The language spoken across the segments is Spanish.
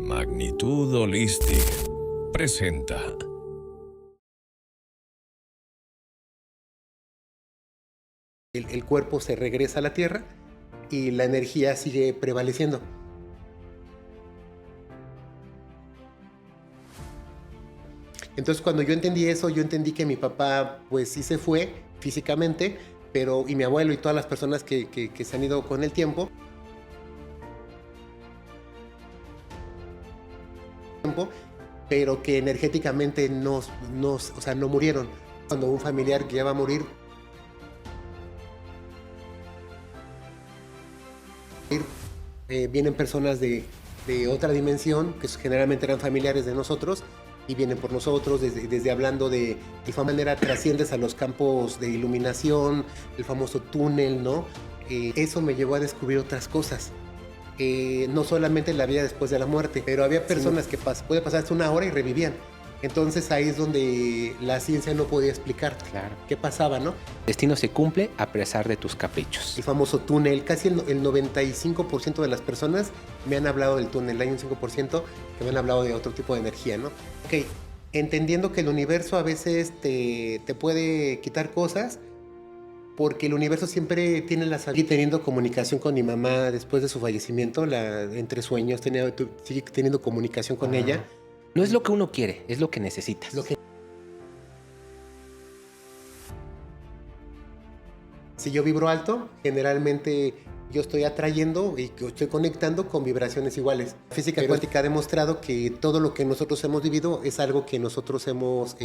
Magnitud Holistic presenta. El cuerpo se regresa a la tierra y la energía sigue prevaleciendo. Entonces, cuando yo entendí eso, yo entendí que mi papá pues sí se fue físicamente, y mi abuelo y todas las personas que se han ido con el tiempo, pero que energéticamente no murieron. Cuando un familiar que ya va a morir, vienen personas de otra dimensión, que generalmente eran familiares de nosotros, y vienen por nosotros, desde hablando de qué manera trasciendes a los campos de iluminación, el famoso túnel, ¿no? Eso me llevó a descubrir otras cosas. No solamente la vida después de la muerte, pero había personas que puede pasar hasta una hora y revivían. Entonces ahí es donde la ciencia no podía explicar qué pasaba, ¿no? El destino se cumple a pesar de tus caprichos. El famoso túnel, casi el 95% de las personas me han hablado del túnel, hay un 5% que me han hablado de otro tipo de energía, ¿no? Ok, entendiendo que el universo a veces te puede quitar cosas, porque el universo siempre tiene la salud. Y teniendo comunicación con mi mamá después de su fallecimiento, entre sueños, sigue teniendo comunicación con ella. No es lo que uno quiere, es lo que necesitas. Si yo vibro alto, generalmente yo estoy atrayendo y estoy conectando con vibraciones iguales. La física cuántica ha demostrado que todo lo que nosotros hemos vivido es algo que nosotros hemos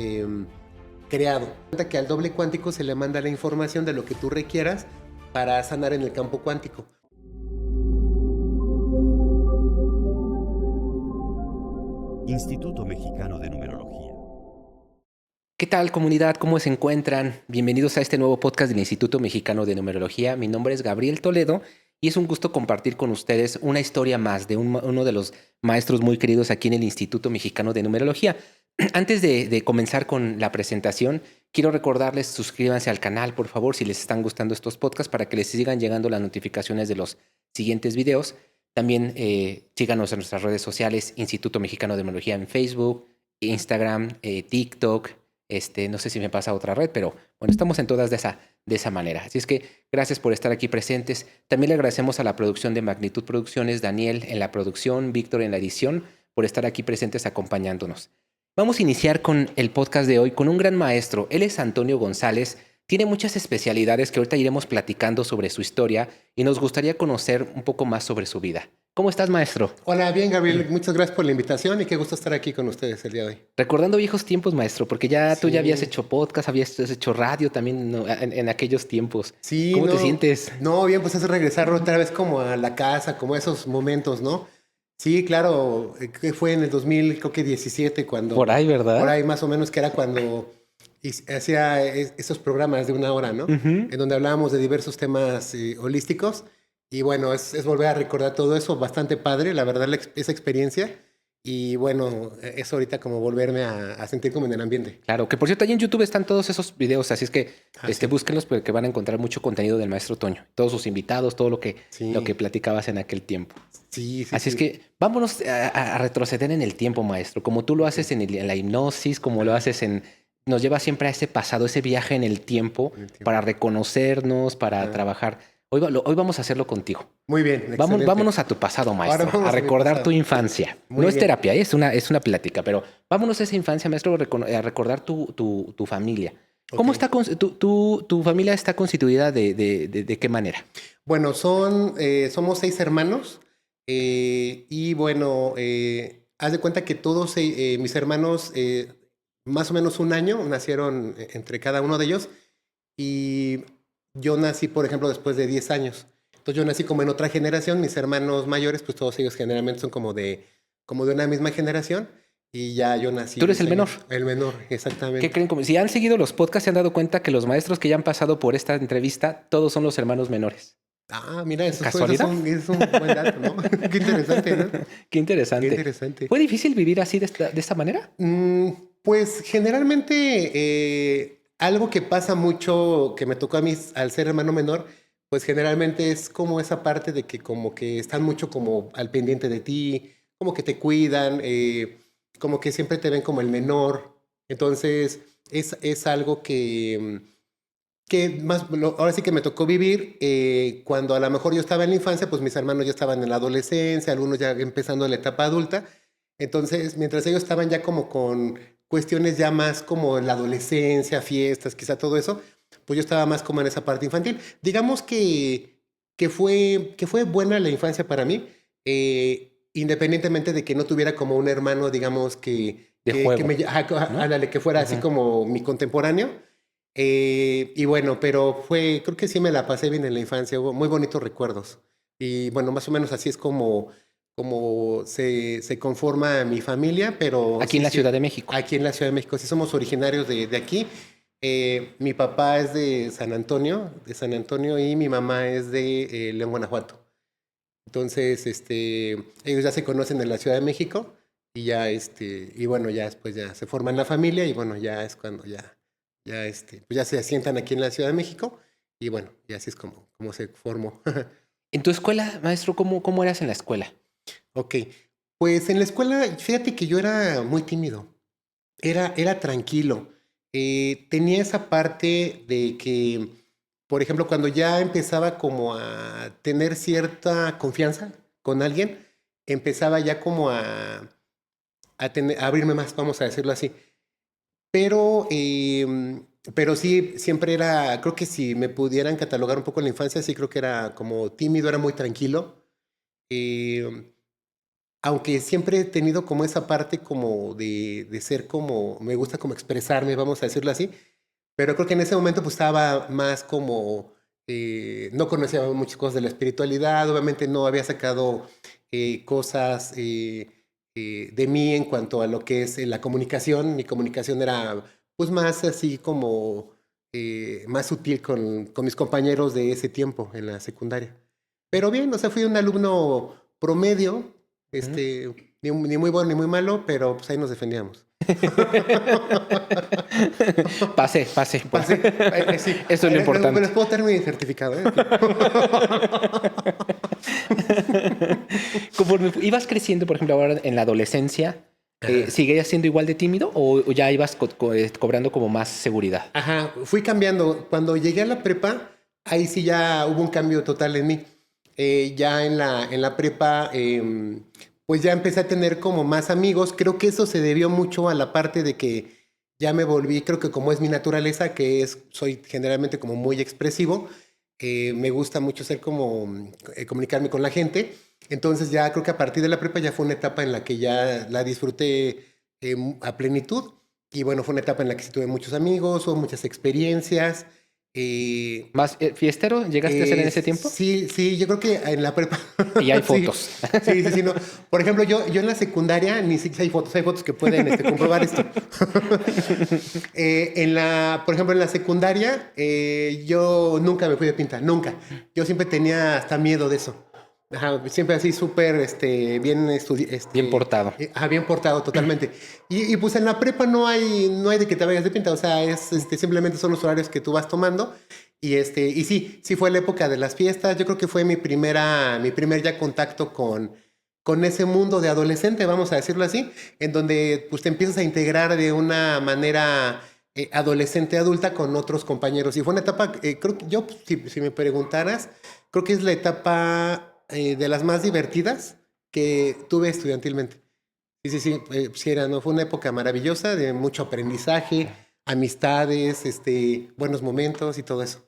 creado. Que al doble cuántico se le manda la información de lo que tú requieras para sanar en el campo cuántico. Instituto Mexicano de Numerología. ¿Qué tal, comunidad? ¿Cómo se encuentran? Bienvenidos a este nuevo podcast del Instituto Mexicano de Numerología. Mi nombre es Gabriel Toledo y es un gusto compartir con ustedes una historia más de uno de los maestros muy queridos aquí en el Instituto Mexicano de Numerología. Antes de comenzar con la presentación, quiero recordarles, suscríbanse al canal, por favor, si les están gustando estos podcasts, para que les sigan llegando las notificaciones de los siguientes videos. También síganos en nuestras redes sociales, Instituto Mexicano de Numerología en Facebook, Instagram, TikTok. No sé si me pasa otra red, pero bueno, estamos en todas de esa manera. Así es que gracias por estar aquí presentes. También le agradecemos a la producción de Magnitud Producciones, Daniel en la producción, Víctor en la edición, por estar aquí presentes acompañándonos. Vamos a iniciar con el podcast de hoy con un gran maestro. Él es Antonio González. Tiene muchas especialidades que ahorita iremos platicando sobre su historia y nos gustaría conocer un poco más sobre su vida. ¿Cómo estás, maestro? Hola, bien, Gabriel. Muchas gracias por la invitación y qué gusto estar aquí con ustedes el día de hoy. Recordando viejos tiempos, maestro, porque tú ya habías hecho podcast, habías hecho radio también, ¿no? en aquellos tiempos. Sí, ¿Cómo te sientes? No, bien, pues es regresar otra vez como a la casa, como a esos momentos, ¿no? Sí, claro, que fue en el 2017 cuando... Por ahí, ¿verdad? Por ahí más o menos, que era cuando hacía esos programas de una hora, ¿no? Uh-huh. En donde hablábamos de diversos temas holísticos. Y bueno, es volver a recordar todo eso, bastante padre, la verdad, esa experiencia. Y bueno, es ahorita como volverme a sentir como en el ambiente. Claro, que por cierto, ahí en YouTube están todos esos videos, así es que sí. Búsquenlos porque van a encontrar mucho contenido del maestro Toño. Todos sus invitados, todo lo que platicabas en aquel tiempo. Sí. Así es que vámonos a retroceder en el tiempo, maestro. Como tú lo haces en la hipnosis, como lo haces nos lleva siempre a ese pasado, ese viaje en el tiempo, para reconocernos, para trabajar. Hoy vamos a hacerlo contigo. Muy bien, excelente. Vámonos a tu pasado, maestro, a recordar tu infancia. Muy no es bien. terapia, es una plática, pero vámonos a esa infancia, maestro, a recordar tu familia. Okay. ¿Cómo está tu familia está constituida de qué manera? Bueno, somos 6 hermanos y bueno, haz de cuenta que todos mis hermanos, más o menos un año, nacieron entre cada uno de ellos y... Yo nací, por ejemplo, después de 10 años. Entonces yo nací como en otra generación. Mis hermanos mayores, pues todos ellos generalmente son como de una misma generación. Y ya yo nací... ¿Tú eres el menor? El menor, exactamente. ¿Qué creen? Si han seguido los podcasts, se han dado cuenta que los maestros que ya han pasado por esta entrevista, todos son los hermanos menores. Ah, mira, eso es un buen dato, ¿no? Qué interesante, ¿no? Qué interesante. Qué interesante. ¿Fue difícil vivir así de esta manera? Pues generalmente... algo que pasa mucho, que me tocó a mí al ser hermano menor, pues generalmente es como esa parte de que como que están mucho como al pendiente de ti, como que te cuidan, como que siempre te ven como el menor. Entonces, es algo que más, ahora sí que me tocó vivir cuando a lo mejor yo estaba en la infancia, pues mis hermanos ya estaban en la adolescencia, algunos ya empezando la etapa adulta. Entonces, mientras ellos estaban ya como con cuestiones ya más como la adolescencia, fiestas, quizá todo eso, pues yo estaba más como en esa parte infantil. Digamos que fue buena la infancia para mí, independientemente de que no tuviera como un hermano, digamos, De juego, ¿no? ándale, que fuera así Ujú. como mi contemporáneo. Y bueno, pero creo que sí me la pasé bien en la infancia, hubo muy bonitos recuerdos. Y bueno, más o menos así es como se conforma mi familia, pero Aquí en sí, la Ciudad sí, de México. aquí en la Ciudad de México, sí somos originarios de aquí. Mi papá es de San Antonio, y mi mamá es de León, Guanajuato. Entonces, ellos ya se conocen en la Ciudad de México y ya, y bueno, ya después ya se forman la familia y bueno, ya es cuando pues ya se asientan aquí en la Ciudad de México y bueno, y así es como se formó. En tu escuela, maestro, ¿cómo eras en la escuela? Ok, pues en la escuela, fíjate que yo era muy tímido, era tranquilo. Tenía esa parte de que, por ejemplo, cuando ya empezaba como a tener cierta confianza con alguien, empezaba ya como a abrirme más, vamos a decirlo así. Pero, pero sí, siempre creo que si me pudieran catalogar un poco en la infancia, sí creo que era como tímido, era muy tranquilo. Eh, Aunque siempre he tenido como esa parte como de ser como, me gusta como expresarme, vamos a decirlo así, pero creo que en ese momento pues estaba más como, no conocía muchas cosas de la espiritualidad, obviamente no había sacado cosas de mí en cuanto a lo que es la comunicación. Mi comunicación era pues más así como, más sutil con mis compañeros de ese tiempo en la secundaria. Pero bien, o sea, fui un alumno promedio, Ujú. ni muy bueno ni muy malo, pero pues ahí nos defendíamos. Pasé. Pues. Pasé, sí. Eso es lo Les importante. puedo tener mi certificado, ¿eh? Conforme ibas creciendo, por ejemplo, ahora en la adolescencia, Ajá. ¿seguías siendo igual de tímido o ya ibas cobrando como más seguridad? Ajá, fui cambiando. Cuando llegué a la prepa, ahí sí ya hubo un cambio total en mí. Ya en la prepa, pues ya empecé a tener como más amigos. Creo que eso se debió mucho a la parte de que ya me volví, creo que como es mi naturaleza, soy generalmente como muy expresivo, me gusta mucho ser como, comunicarme con la gente. Entonces ya creo que a partir de la prepa ya fue una etapa en la que ya la disfruté a plenitud. Y bueno, fue una etapa en la que sí tuve muchos amigos, hubo muchas experiencias. eh, ¿Más fiestero llegaste a ser en ese tiempo? sí, sí, yo creo que en la prepa. Y hay Sí, fotos. sí, no. Por ejemplo, yo en la secundaria ni siquiera hay fotos que pueden comprobar esto. Por ejemplo, en la secundaria, yo nunca me fui de pinta, nunca. Yo siempre tenía hasta miedo de eso. Ajá, siempre así súper bien Bien portado. bien portado totalmente. Pues en la prepa no hay de que te vayas de pinta, o sea, simplemente son los horarios que tú vas tomando. Y sí fue la época de las fiestas. Yo creo que fue mi primer ya contacto con ese mundo de adolescente, vamos a decirlo así, en donde pues te empiezas a integrar de una manera adolescente adulta con otros compañeros. Y fue una etapa, creo que yo, si me preguntaras, creo que es la etapa de las más divertidas que tuve estudiantilmente. Sí, ¿no? Fue una época maravillosa de mucho aprendizaje, amistades, buenos momentos y todo eso.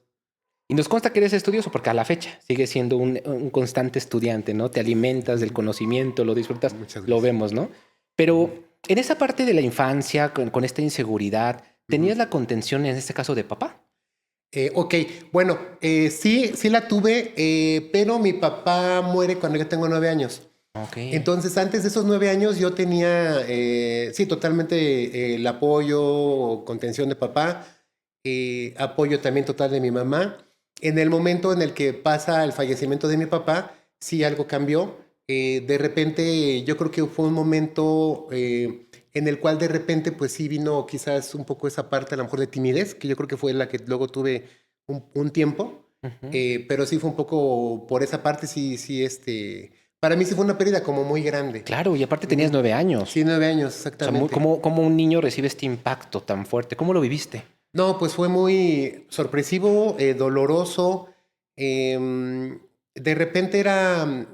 Y nos consta que eres estudioso porque a la fecha sigues siendo un constante estudiante, ¿no? Te alimentas del conocimiento, lo disfrutas, Muchas lo gracias. vemos, ¿no? Pero en esa parte de la infancia, con esta inseguridad, Ujú. ¿tenías la contención en este caso de papá? Ok, bueno, sí la tuve, pero mi papá muere cuando yo tengo 9 años. Ok. Entonces, antes de esos 9 años, yo tenía, sí, totalmente el apoyo, contención de papá, apoyo también total de mi mamá. En el momento en el que pasa el fallecimiento de mi papá, sí algo cambió. De repente, yo creo que fue un momento en el cual de repente, pues sí vino quizás un poco esa parte, a lo mejor de timidez, que yo creo que fue la que luego tuve un tiempo. Ujú. Pero sí fue un poco por esa parte, sí, para mí sí fue una pérdida como muy grande. Claro, y aparte tenías 9 años. Sí, 9 años, O sea, exactamente. ¿cómo un niño recibe este impacto tan fuerte? ¿Cómo lo viviste? No, pues fue muy sorpresivo, doloroso. De repente era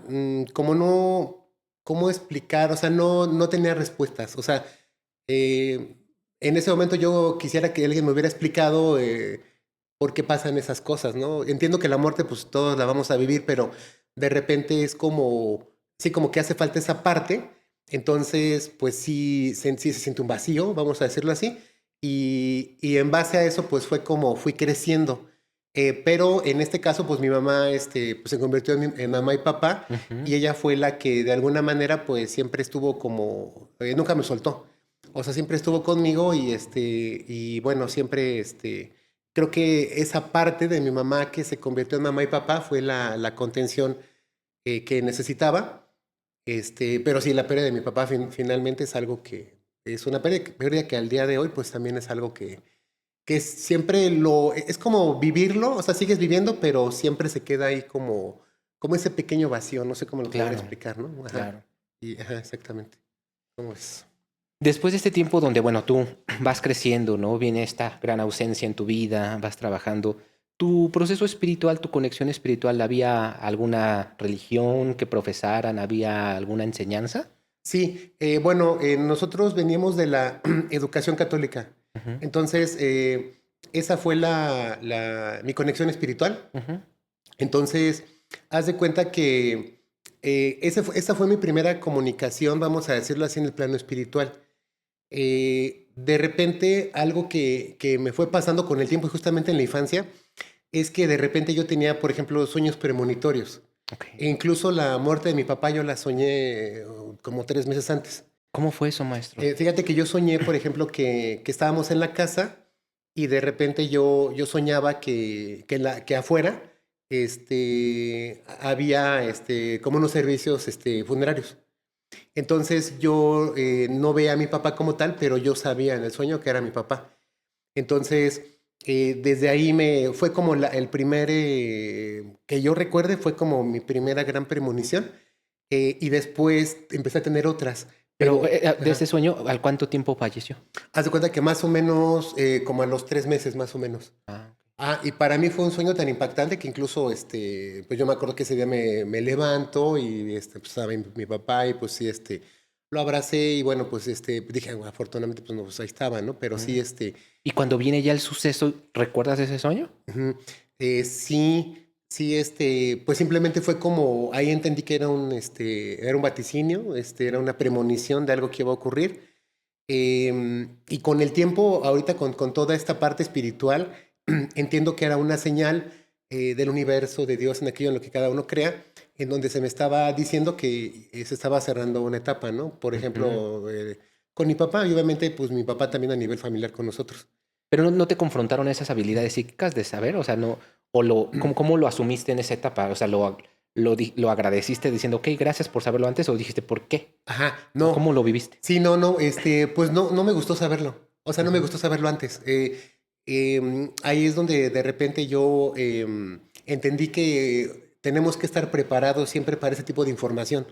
como no, ¿cómo explicar? O sea, no tenía respuestas. O sea, eh, en ese momento yo quisiera que alguien me hubiera explicado por qué pasan esas cosas, ¿no? Entiendo que la muerte, pues todos la vamos a vivir, pero de repente es como, sí, como que hace falta esa parte. Entonces, pues sí, sí se siente un vacío, vamos a decirlo así. Y en base a eso, pues fue como fui creciendo. Pero en este caso, pues mi mamá pues, se convirtió en mamá y papá Ujú. y ella fue la que de alguna manera pues siempre estuvo como, nunca me soltó. O sea, siempre estuvo conmigo y bueno, siempre creo que esa parte de mi mamá que se convirtió en mamá y papá fue la contención que necesitaba. Pero sí, la pérdida de mi papá finalmente es algo que es una pérdida que al día de hoy pues también es algo que siempre es como vivirlo, o sea, sigues viviendo, pero siempre se queda ahí como ese pequeño vacío, no sé cómo lo podría Claro, explicar, ¿no? Ajá. claro. Ajá, exactamente. ¿Cómo es? Después de este tiempo donde, bueno, tú vas creciendo, ¿no? Viene esta gran ausencia en tu vida, vas trabajando. ¿Tu proceso espiritual, tu conexión espiritual, había alguna religión que profesaran? ¿Había alguna enseñanza? Sí, bueno, nosotros veníamos de la educación católica. Ujú, Entonces, esa fue mi conexión espiritual. ujú. Entonces, haz de cuenta que esa fue mi primera comunicación, vamos a decirlo así, en el plano espiritual. De repente, algo que me fue pasando con el tiempo y justamente en la infancia, es que de repente yo tenía, por ejemplo, sueños premonitorios. Ok. E incluso la muerte de mi papá yo la soñé como 3 meses antes. ¿Cómo fue eso, maestro? Fíjate que yo soñé, por ejemplo, que estábamos en la casa y de repente yo soñaba que afuera había como unos servicios funerarios. Entonces yo no veía a mi papá como tal, pero yo sabía en el sueño que era mi papá. Entonces, desde ahí fue como el primer, que yo recuerde, fue como mi primera gran premonición. Y después empecé a tener otras. Pero Pero, de ajá, ese sueño, ¿al cuánto tiempo falleció? haz de cuenta que más o menos, como a los 3 meses, más o menos. Ah, Y para mí fue un sueño tan impactante que incluso, pues yo me acuerdo que ese día me levanto y, pues estaba mi papá y pues sí, lo abracé y bueno, pues dije, "Ah, afortunadamente, pues, no, pues ahí estaba, ¿no? Pero ok. sí, Y cuando viene ya el suceso, ¿recuerdas ese sueño? ujú, sí, sí, pues simplemente fue como, ahí entendí que era un vaticinio, era una premonición de algo que iba a ocurrir. Y con el tiempo, ahorita con toda esta parte espiritual, entiendo que era una señal del universo, de Dios, en aquello en lo que cada uno crea, en donde se me estaba diciendo que se estaba cerrando una etapa, ¿no? Por Ujú. ejemplo, con mi papá, y obviamente, pues mi papá también a nivel familiar con nosotros. Pero no te confrontaron esas habilidades psíquicas de saber, o sea, no, o ¿cómo lo asumiste en esa etapa? O sea, lo agradeciste diciendo, ok, gracias por saberlo antes, o dijiste, ¿por qué? Ajá, ¿O no, cómo lo viviste? sí, no, pues no me gustó saberlo. O sea, no me Ujú, gustó saberlo antes. Ahí es donde de repente yo entendí que tenemos que estar preparados siempre para ese tipo de información,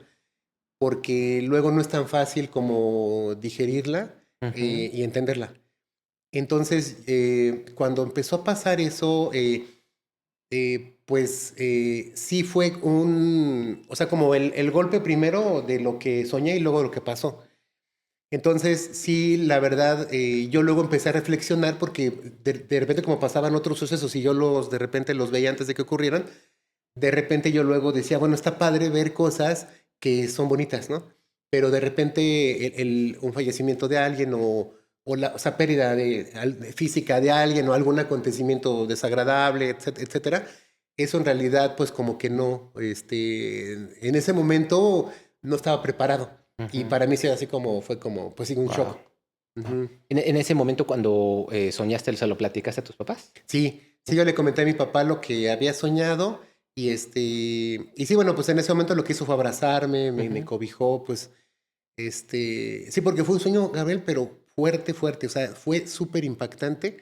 porque luego no es tan fácil como digerirla ujú. y entenderla. Entonces, cuando empezó a pasar eso, pues sí fue o sea, como el golpe primero de lo que soñé y luego lo que pasó. Entonces, sí, la verdad, yo luego empecé a reflexionar porque de repente como pasaban otros sucesos y yo de repente los veía antes de que ocurrieran, de repente yo luego decía, bueno, está padre ver cosas que son bonitas, ¿no? Pero de repente un fallecimiento de alguien o sea, pérdida física de alguien o algún acontecimiento desagradable, etcétera, eso en realidad pues como que no, en ese momento no estaba preparado. Y Ujú. para mí sí, así como fue como, pues sí, un shock. Wow. Ujú. En ese momento cuando soñaste, ¿se lo platicaste a tus papás? Sí, sí, yo le comenté a mi papá lo que había soñado y sí, bueno, pues en ese momento lo que hizo fue abrazarme, me Ujú. cobijó, pues, sí, porque fue un sueño, Gabriel, pero fuerte, fuerte, o sea, fue súper impactante.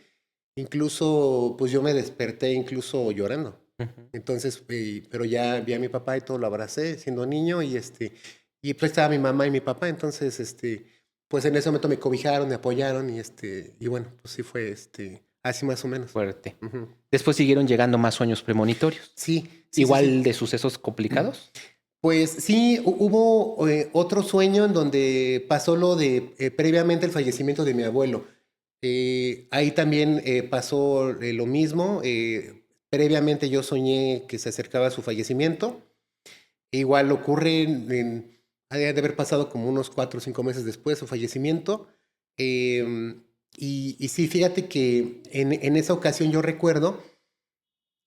Incluso, pues yo me desperté incluso llorando. Ujú. Entonces, pero ya vi a mi papá y todo, lo abracé siendo niño y pues estaba mi mamá y mi papá, entonces, pues en ese momento me cobijaron, me apoyaron y bueno, pues sí fue, así más o menos. Fuerte. Ujú. Después siguieron llegando más sueños premonitorios. Sí, sí, sí, Igual sí. de sucesos complicados. Pues sí, hubo otro sueño en donde pasó lo de previamente el fallecimiento de mi abuelo. Ahí también pasó lo mismo. Previamente yo soñé que se acercaba su fallecimiento. Igual ocurre ha de haber pasado como unos 4 o 5 meses después su fallecimiento. Y sí, fíjate que en esa ocasión yo recuerdo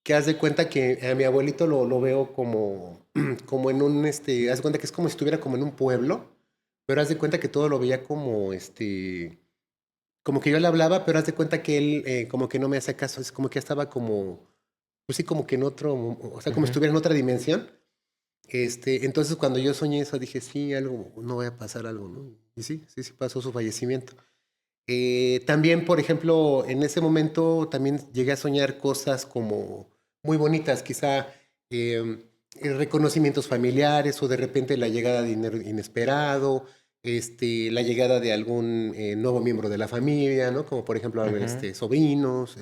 que haz de cuenta que a mi abuelito lo veo como, como en un, haz de cuenta que es como si estuviera como en un pueblo, pero haz de cuenta que todo lo veía como, como que yo le hablaba, pero haz de cuenta que él como que no me hacía caso, es como que estaba como, pues sí, como que en otro, o sea, como si Ujú. estuviera en otra dimensión. Entonces cuando yo soñé eso dije, sí, algo, no voy a pasar algo, ¿no? Y sí, sí, sí pasó su fallecimiento. También, por ejemplo, en ese momento también llegué a soñar cosas como muy bonitas, quizá reconocimientos familiares o de repente la llegada de dinero inesperado, la llegada de algún nuevo miembro de la familia, ¿no? Como por ejemplo Ujú. sobrinos,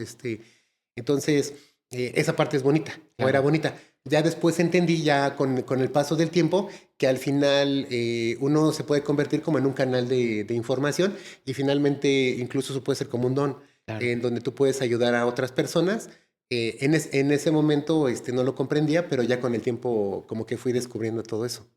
entonces esa parte es bonita o era Claro. bonita. Ya después entendí, ya con el paso del tiempo, que al final uno se puede convertir como en un canal de información y finalmente incluso eso puede ser como un don, Claro. en donde tú puedes ayudar a otras personas. En ese momento no lo comprendía, pero ya con el tiempo como que fui descubriendo todo eso.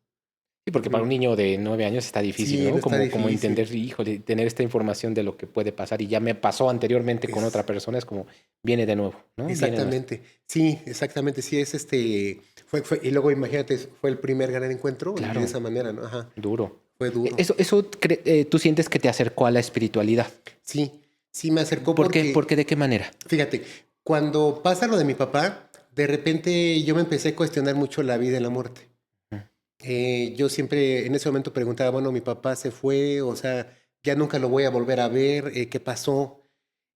Sí, porque para Ujú. un niño de 9 años está difícil, Sí, ¿no? está Como difícil. entender, híjole, tener esta información de lo que puede pasar y ya me pasó anteriormente con Es, otra persona, es como, viene de nuevo, ¿no? Viene de nuevo. exactamente. Sí, exactamente. Sí, es y luego imagínate, fue el primer gran encuentro y de Claro, esa manera, ¿no? Ajá. duro. Fue duro. Eso tú sientes que te acercó a la espiritualidad. Sí, sí me acercó ¿Por qué? porque, ¿Por qué? ¿De qué manera? fíjate, cuando pasa lo de mi papá, de repente yo me empecé a cuestionar mucho la vida y la muerte. Mm. Yo siempre en ese momento preguntaba, bueno, mi papá se fue, o sea, ya nunca lo voy a volver a ver, ¿qué pasó?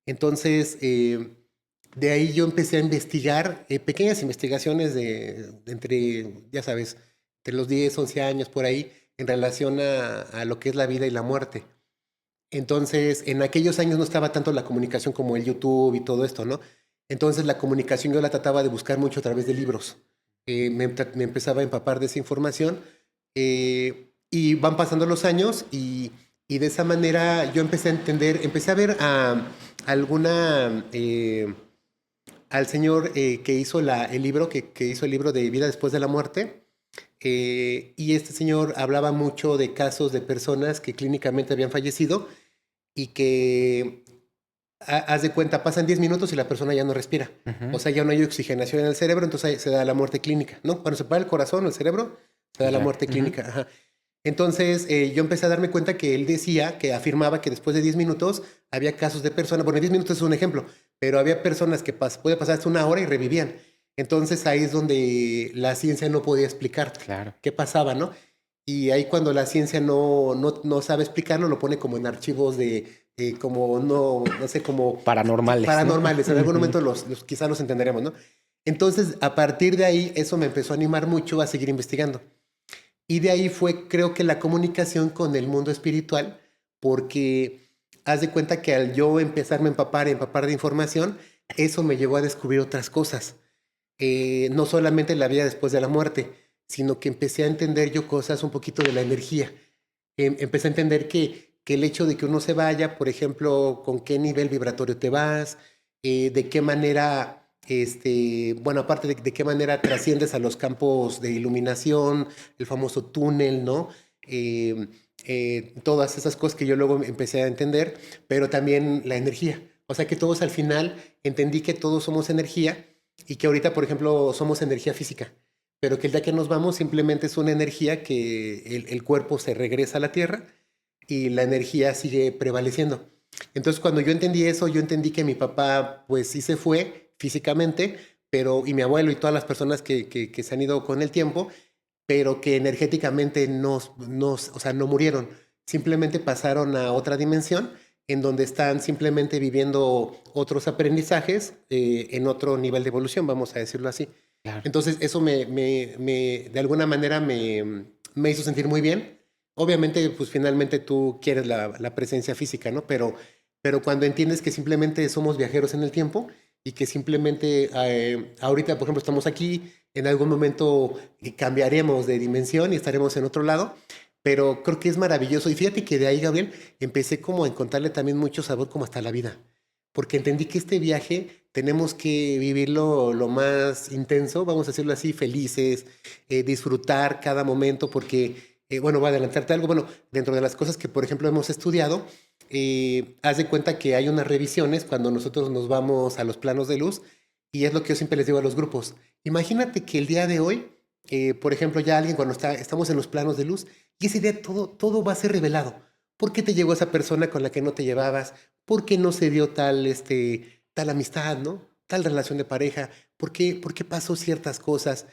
Entonces, de ahí yo empecé a investigar, pequeñas investigaciones de entre, ya sabes, entre los 10 11 años por ahí, en relación a lo que es la vida y la muerte. Entonces, en aquellos años no estaba tanto la comunicación como el YouTube y todo esto, ¿no? Entonces, la comunicación yo la trataba de buscar mucho a través de libros. Me empezaba a empapar de esa información y van pasando los años y de esa manera yo empecé a entender, empecé a ver a alguna, al señor que hizo el libro, que hizo el libro de Vida después de la muerte. Y este señor hablaba mucho de casos de personas que clínicamente habían fallecido y que, haz de cuenta, pasan 10 minutos y la persona ya no respira. O Ujú. sea, ya no hay oxigenación en el cerebro, entonces ahí se da la muerte clínica, ¿no? Cuando se para el corazón o el cerebro, se da Y la ya. muerte Ujú. clínica. Ajá. Entonces, yo empecé a darme cuenta que él decía, que afirmaba que después de 10 minutos había casos de personas, bueno, 10 minutos es un ejemplo, pero había personas que puede pasar hasta una hora y revivían. Entonces ahí es donde la ciencia no podía explicar Claro. qué pasaba, ¿no? Y ahí cuando la ciencia no sabe explicarlo, lo pone como en archivos como, no sé, como Paranormales, ¿no? paranormales. En algún Ujú. momento quizás los entenderemos, ¿no? Entonces, a partir de ahí, eso me empezó a animar mucho a seguir investigando. Y de ahí fue, creo que la comunicación con el mundo espiritual, porque haz de cuenta que al yo empezarme a empapar de información, eso me llevó a descubrir otras cosas. No solamente la vida después de la muerte, sino que empecé a entender yo cosas un poquito de la energía. Empecé a entender que el hecho de que uno se vaya, por ejemplo, con qué nivel vibratorio te vas, de qué manera, bueno, aparte de qué manera trasciendes a los campos de iluminación, el famoso túnel, ¿no? Eh, Todas esas cosas que yo luego empecé a entender, pero también la energía. O sea que todos al final entendí que todos somos energía y que ahorita, por ejemplo, somos energía física, pero que el día que nos vamos simplemente es una energía que el cuerpo se regresa a la Tierra y la energía sigue prevaleciendo. Entonces, cuando yo entendí eso, yo entendí que mi papá, pues sí se fue físicamente, pero, y mi abuelo y todas las personas que se han ido con el tiempo, pero que energéticamente o sea, no murieron, simplemente pasaron a otra dimensión en donde están simplemente viviendo otros aprendizajes en otro nivel de evolución, vamos a decirlo así. Claro. Entonces eso de alguna manera me hizo sentir muy bien. Obviamente, pues finalmente tú quieres la presencia física, ¿no? Pero cuando entiendes que simplemente somos viajeros en el tiempo y que simplemente ahorita, por ejemplo, estamos aquí, en algún momento cambiaremos de dimensión y estaremos en otro lado, pero creo que es maravilloso. Y fíjate que de ahí, Gabriel, empecé como a encontrarle también mucho sabor como hasta la vida, porque entendí que este viaje tenemos que vivirlo lo más intenso, vamos a decirlo así, felices, disfrutar cada momento, porque, bueno, voy a adelantarte algo, bueno, dentro de las cosas que, por ejemplo, hemos estudiado, haz de cuenta que hay unas revisiones cuando nosotros nos vamos a los planos de luz, y es lo que yo siempre les digo a los grupos. Imagínate que el día de hoy, por ejemplo, ya alguien cuando estamos en los planos de luz, y ese día todo va a ser revelado. ¿Por qué te llegó esa persona con la que no te llevabas? ¿Por qué no se dio tal amistad, ¿no? Tal relación de pareja? ¿Por qué pasó ciertas cosas?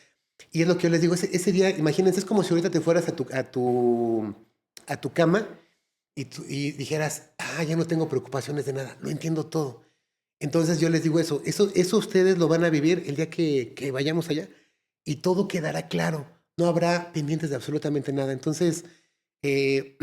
Y es lo que yo les digo, ese día, imagínense, es como si ahorita te fueras a tu cama y dijeras, ya no tengo preocupaciones de nada, lo entiendo todo. Entonces yo les digo eso ustedes lo van a vivir el día que vayamos allá y todo quedará claro, no habrá pendientes de absolutamente nada. Entonces, eh,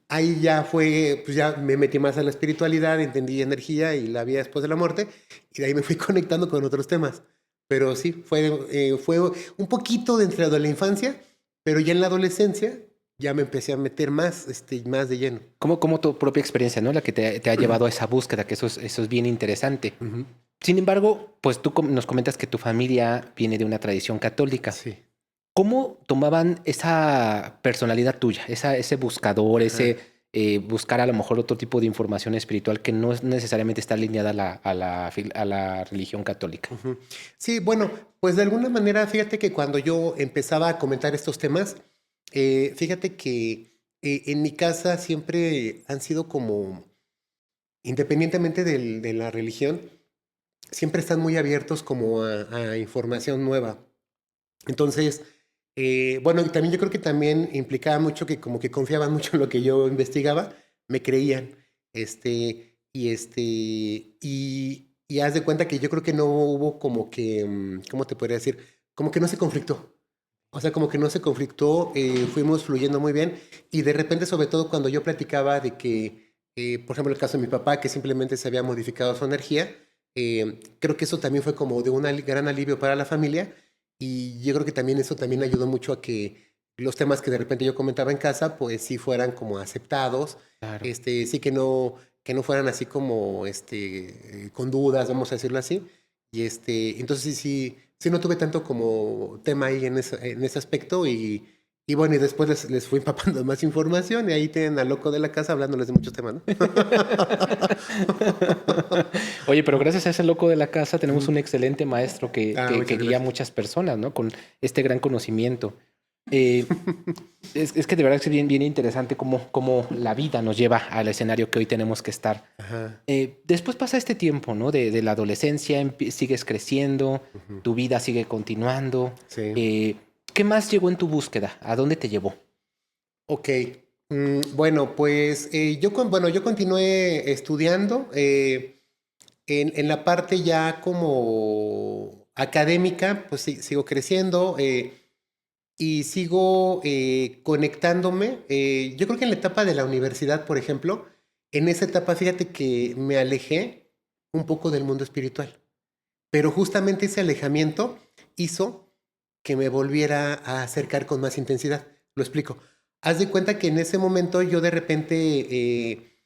ahí ya fue, pues ya me metí más a la espiritualidad, entendí energía y la vida después de la muerte, y de ahí me fui conectando con otros temas. Pero sí, fue un poquito dentro de la infancia, pero ya en la adolescencia ya me empecé a meter más de lleno. Como tu propia experiencia, ¿no? La que te ha llevado a esa búsqueda, que eso es bien interesante. Ujú. Sin embargo, pues tú nos comentas que tu familia viene de una tradición católica. Sí. ¿Cómo tomaban esa personalidad tuya, ese buscador, ese buscar a lo mejor otro tipo de información espiritual que no es necesariamente está alineada a la religión católica? Ujú. Sí, bueno, pues de alguna manera, fíjate que cuando yo empezaba a comentar estos temas, fíjate que en mi casa siempre han sido como, independientemente de la religión, siempre están muy abiertos como a información nueva. Entonces, bueno, y también yo creo que también implicaba mucho que como que confiaban mucho en lo que yo investigaba, me creían, y haz de cuenta que yo creo que no hubo como que, ¿cómo te podría decir? Como que no se conflictó. O sea, como que no se conflictó, fuimos fluyendo muy bien y de repente, sobre todo cuando yo platicaba de que, por ejemplo, el caso de mi papá, que simplemente se había modificado su energía, creo que eso también fue como de un gran alivio para la familia y yo creo que también eso también ayudó mucho a que los temas que de repente yo comentaba en casa, pues sí fueran como aceptados, Claro. sí que no fueran así como, con dudas, vamos a decirlo así. Y entonces sí no tuve tanto como tema ahí en ese aspecto y bueno, y después les fui empapando más información y ahí tienen al loco de la casa hablándoles de muchos temas, ¿no? Oye, pero gracias a ese loco de la casa tenemos un excelente maestro que, Ah, que, muchas que guía a gracias. muchas personas, ¿no? Con este gran conocimiento. Eh, es que de verdad es bien, bien interesante cómo la vida nos lleva al escenario que hoy tenemos que estar. Ajá. Después pasa este tiempo, ¿no? De la adolescencia, sigues creciendo, Ujú. tu vida sigue continuando. Sí. ¿Qué más llegó en tu búsqueda? ¿A dónde te llevó? Ok. Bueno, pues yo continué estudiando en la parte ya como académica, pues sigo creciendo y sigo conectándome. Yo creo que en la etapa de la universidad, por ejemplo, en esa etapa, fíjate que me alejé un poco del mundo espiritual, pero justamente ese alejamiento hizo que me volviera a acercar con más intensidad. Lo explico. Haz de cuenta que en ese momento yo de repente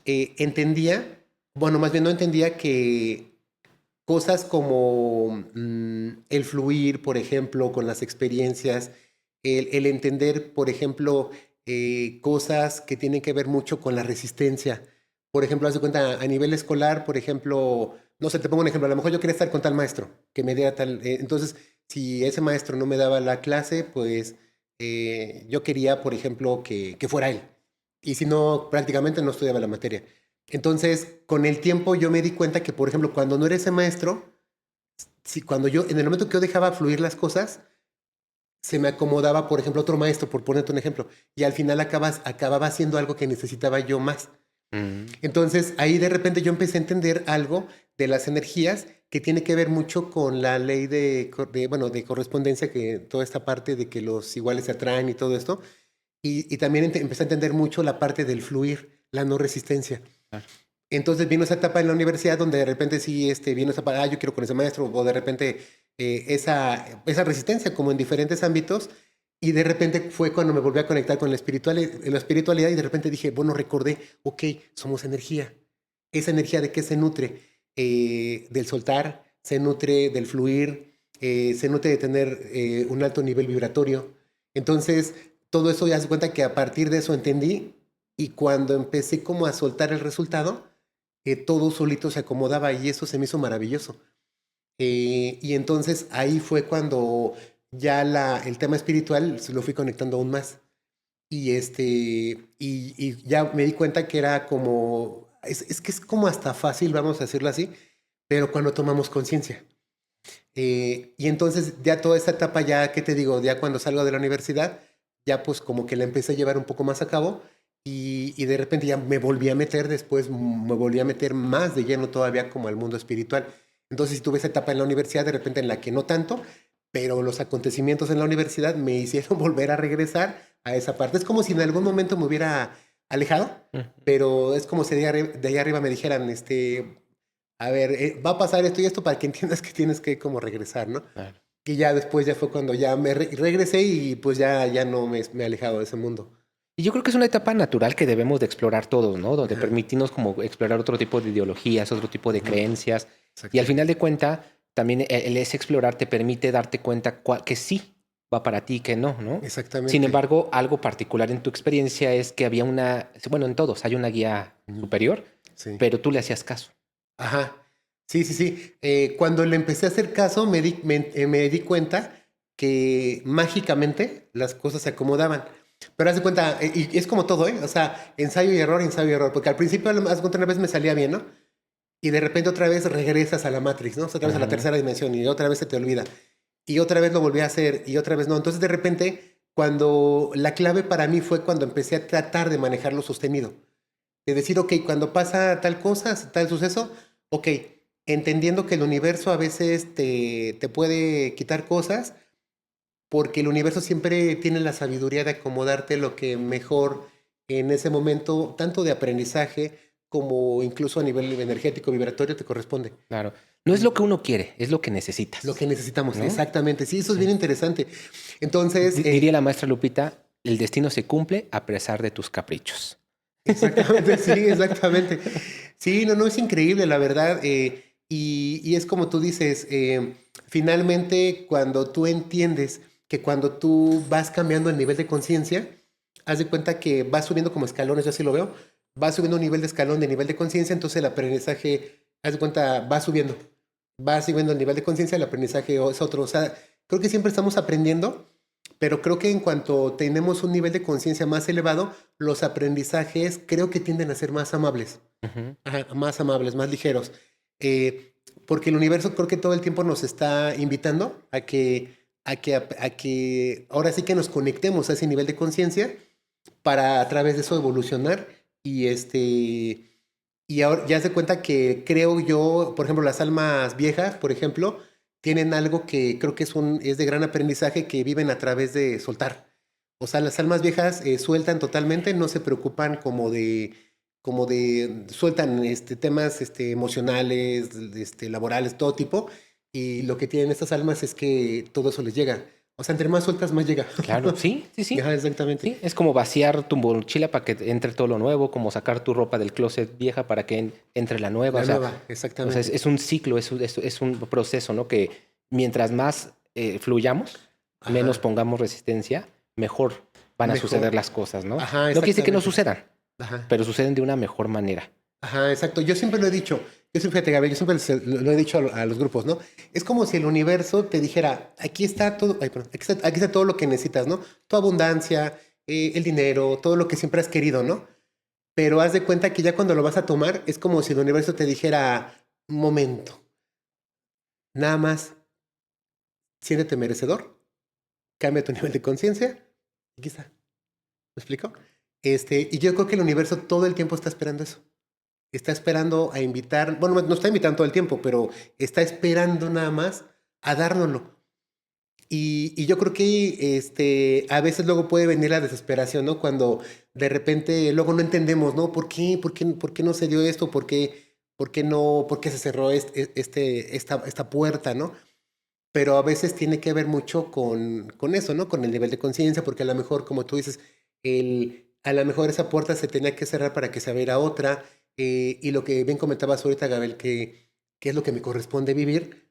entendía, bueno, más bien no entendía que cosas como el fluir, por ejemplo, con las experiencias, el entender, por ejemplo, cosas que tienen que ver mucho con la resistencia. Por ejemplo, haz de cuenta, a nivel escolar, por ejemplo, no sé, te pongo un ejemplo, a lo mejor yo quería estar con tal maestro, que me diera tal, entonces, si ese maestro no me daba la clase, pues yo quería, por ejemplo, que fuera él. Y si no, prácticamente no estudiaba la materia. Entonces, con el tiempo yo me di cuenta que, por ejemplo, cuando no era ese maestro, en el momento que yo dejaba fluir las cosas, se me acomodaba, por ejemplo, otro maestro, por ponerte un ejemplo, y al final acababa haciendo algo que necesitaba yo más. Mm, Entonces, ahí de repente yo empecé a entender algo de las energías que tiene que ver mucho con la ley de correspondencia, que toda esta parte de que los iguales se atraen y todo esto. Y también empecé a entender mucho la parte del fluir, la no resistencia. Claro. Entonces vino esa etapa en la universidad donde de repente sí vino esa etapa, yo quiero con ese maestro, o de repente esa resistencia como en diferentes ámbitos. Y de repente fue cuando me volví a conectar con la espiritualidad y de repente dije, bueno, recordé, ok, somos energía. ¿Esa energía de qué se nutre? Del soltar, se nutre del fluir, se nutre de tener un alto nivel vibratorio. Entonces, todo eso ya se cuenta que a partir de eso entendí y cuando empecé como a soltar el resultado, todo solito se acomodaba y eso se me hizo maravilloso. Y entonces ahí fue cuando ya el tema espiritual se lo fui conectando aún más. Y ya me di cuenta que era como, es que es como hasta fácil, vamos a decirlo así, pero cuando tomamos conciencia. Y entonces ya toda esta etapa ya, ¿qué te digo? Ya cuando salgo de la universidad, ya pues como que la empecé a llevar un poco más a cabo y de repente ya me volví a meter después, me volví a meter más de lleno todavía como al mundo espiritual. Entonces tuve esa etapa en la universidad de repente en la que no tanto, pero los acontecimientos en la universidad me hicieron volver a regresar a esa parte. Es como si en algún momento me hubiera alejado, pero es como si de allá arriba me dijeran, a ver, va a pasar esto y esto para que entiendas que tienes que como regresar, ¿no? Claro. Y ya después ya fue cuando ya me regresé y pues ya no me he alejado de ese mundo. Y yo creo que es una etapa natural que debemos de explorar todos, ¿no? Donde permitirnos como explorar otro tipo de ideologías, otro tipo de creencias. Y al final de cuentas, también ese explorar te permite darte cuenta que sí va para ti y que no, ¿no? Exactamente. Sin embargo, algo particular en tu experiencia es que había bueno, en todos hay una guía superior, Sí. pero tú le hacías caso. Ajá. Sí. Cuando le empecé a hacer caso, me di cuenta que mágicamente las cosas se acomodaban. Pero haz de cuenta, y es como todo, ¿eh? O sea, ensayo y error, porque al principio, haz de cuenta, una vez me salía bien, ¿no? Y de repente otra vez regresas a la Matrix, ¿no? O sea, otra vez a la tercera dimensión y otra vez se te olvida. Y otra vez lo volví a hacer y otra vez no. Entonces, de repente, cuando la clave para mí fue cuando empecé a tratar de manejarlo sostenido. De decir, ok, cuando pasa tal cosa, tal suceso, ok, entendiendo que el universo a veces te puede quitar cosas, porque el universo siempre tiene la sabiduría de acomodarte lo que mejor en ese momento, tanto de aprendizaje como incluso a nivel energético, vibratorio, te corresponde. Claro. No es lo que uno quiere, es lo que necesitas. Lo que necesitamos, ¿no? exactamente. Sí, eso es bien interesante. Entonces... Diría la maestra Lupita, el destino se cumple a pesar de tus caprichos. Exactamente, sí, exactamente. Sí, no, es increíble, la verdad. Y es como tú dices, finalmente cuando tú entiendes que cuando tú vas cambiando el nivel de conciencia, haz de cuenta que vas subiendo como escalones, yo así lo veo, vas subiendo un nivel de escalón de nivel de conciencia, entonces el aprendizaje, haz de cuenta, va subiendo el nivel de conciencia, el aprendizaje es otro. O sea, creo que siempre estamos aprendiendo, pero creo que en cuanto tenemos un nivel de conciencia más elevado, los aprendizajes creo que tienden a ser más amables. Ajá, más amables, más ligeros. Porque el universo creo que todo el tiempo nos está invitando a que ahora sí que nos conectemos a ese nivel de conciencia para a través de eso evolucionar y ahora ya se cuenta que creo yo, por ejemplo, las almas viejas, por ejemplo, tienen algo que creo que es de gran aprendizaje, que viven a través de soltar. O sea, las almas viejas sueltan totalmente, no se preocupan sueltan temas emocionales, laborales, todo tipo, y lo que tienen estas almas es que todo eso les llega. O sea, entre más sueltas, más llega. Claro, sí. Ajá, exactamente. Sí, es como vaciar tu mochila para que entre todo lo nuevo, como sacar tu ropa del closet vieja para que entre la nueva. Exactamente. O sea, es un ciclo, es un proceso, ¿no? Que mientras más fluyamos, menos pongamos resistencia, mejor van a suceder las cosas, ¿no? Ajá, no quiere decir que no sucedan, Ajá. pero suceden de una mejor manera. Ajá, exacto. Yo siempre lo he dicho. Fíjate, Gabriel, yo siempre lo he dicho a los grupos, ¿no? Es como si el universo te dijera, aquí está todo, aquí está todo lo que necesitas, ¿no? Tu abundancia, el dinero, todo lo que siempre has querido, ¿no? Pero haz de cuenta que ya cuando lo vas a tomar, es como si el universo te dijera, un momento, nada más, siéntete merecedor, cambia tu nivel de conciencia, aquí está. ¿Me explico? Y yo creo que el universo todo el tiempo está esperando eso. está esperando a invitar, bueno, no está invitando todo el tiempo, pero está esperando nada más a dárnoslo. Y yo creo que a veces luego puede venir la desesperación, ¿no? Cuando de repente luego no entendemos, ¿no? ¿Por qué no se dio esto? ¿Por qué no? ¿Por qué se cerró esta puerta, ¿no? Pero a veces tiene que ver mucho con eso, ¿no? Con el nivel de conciencia, porque a lo mejor, como tú dices, a lo mejor esa puerta se tenía que cerrar para que se abriera otra. Y lo que bien comentabas ahorita, Gabel, que es lo que me corresponde vivir,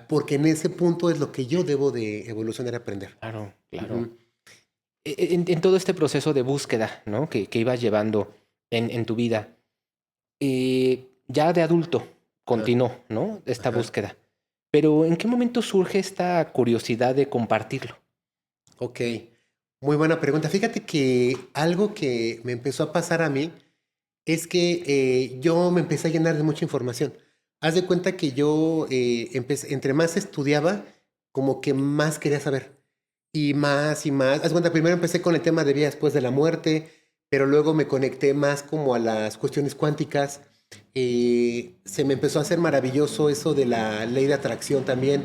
porque en ese punto es lo que yo debo de evolucionar y aprender. Claro, claro. Ujú. En todo este proceso de búsqueda, ¿no? Que ibas llevando en tu vida, ya de adulto continuó, ¿no? Esta Ajá. búsqueda. Pero ¿en qué momento surge esta curiosidad de compartirlo? Ok, muy buena pregunta. Fíjate que algo que me empezó a pasar a mí es que yo me empecé a llenar de mucha información. Haz de cuenta que yo entre más estudiaba, como que más quería saber. Y más y más. Haz de cuenta, primero empecé con el tema de vida después de la muerte, pero luego me conecté más como a las cuestiones cuánticas. Se me empezó a hacer maravilloso eso de la ley de atracción también.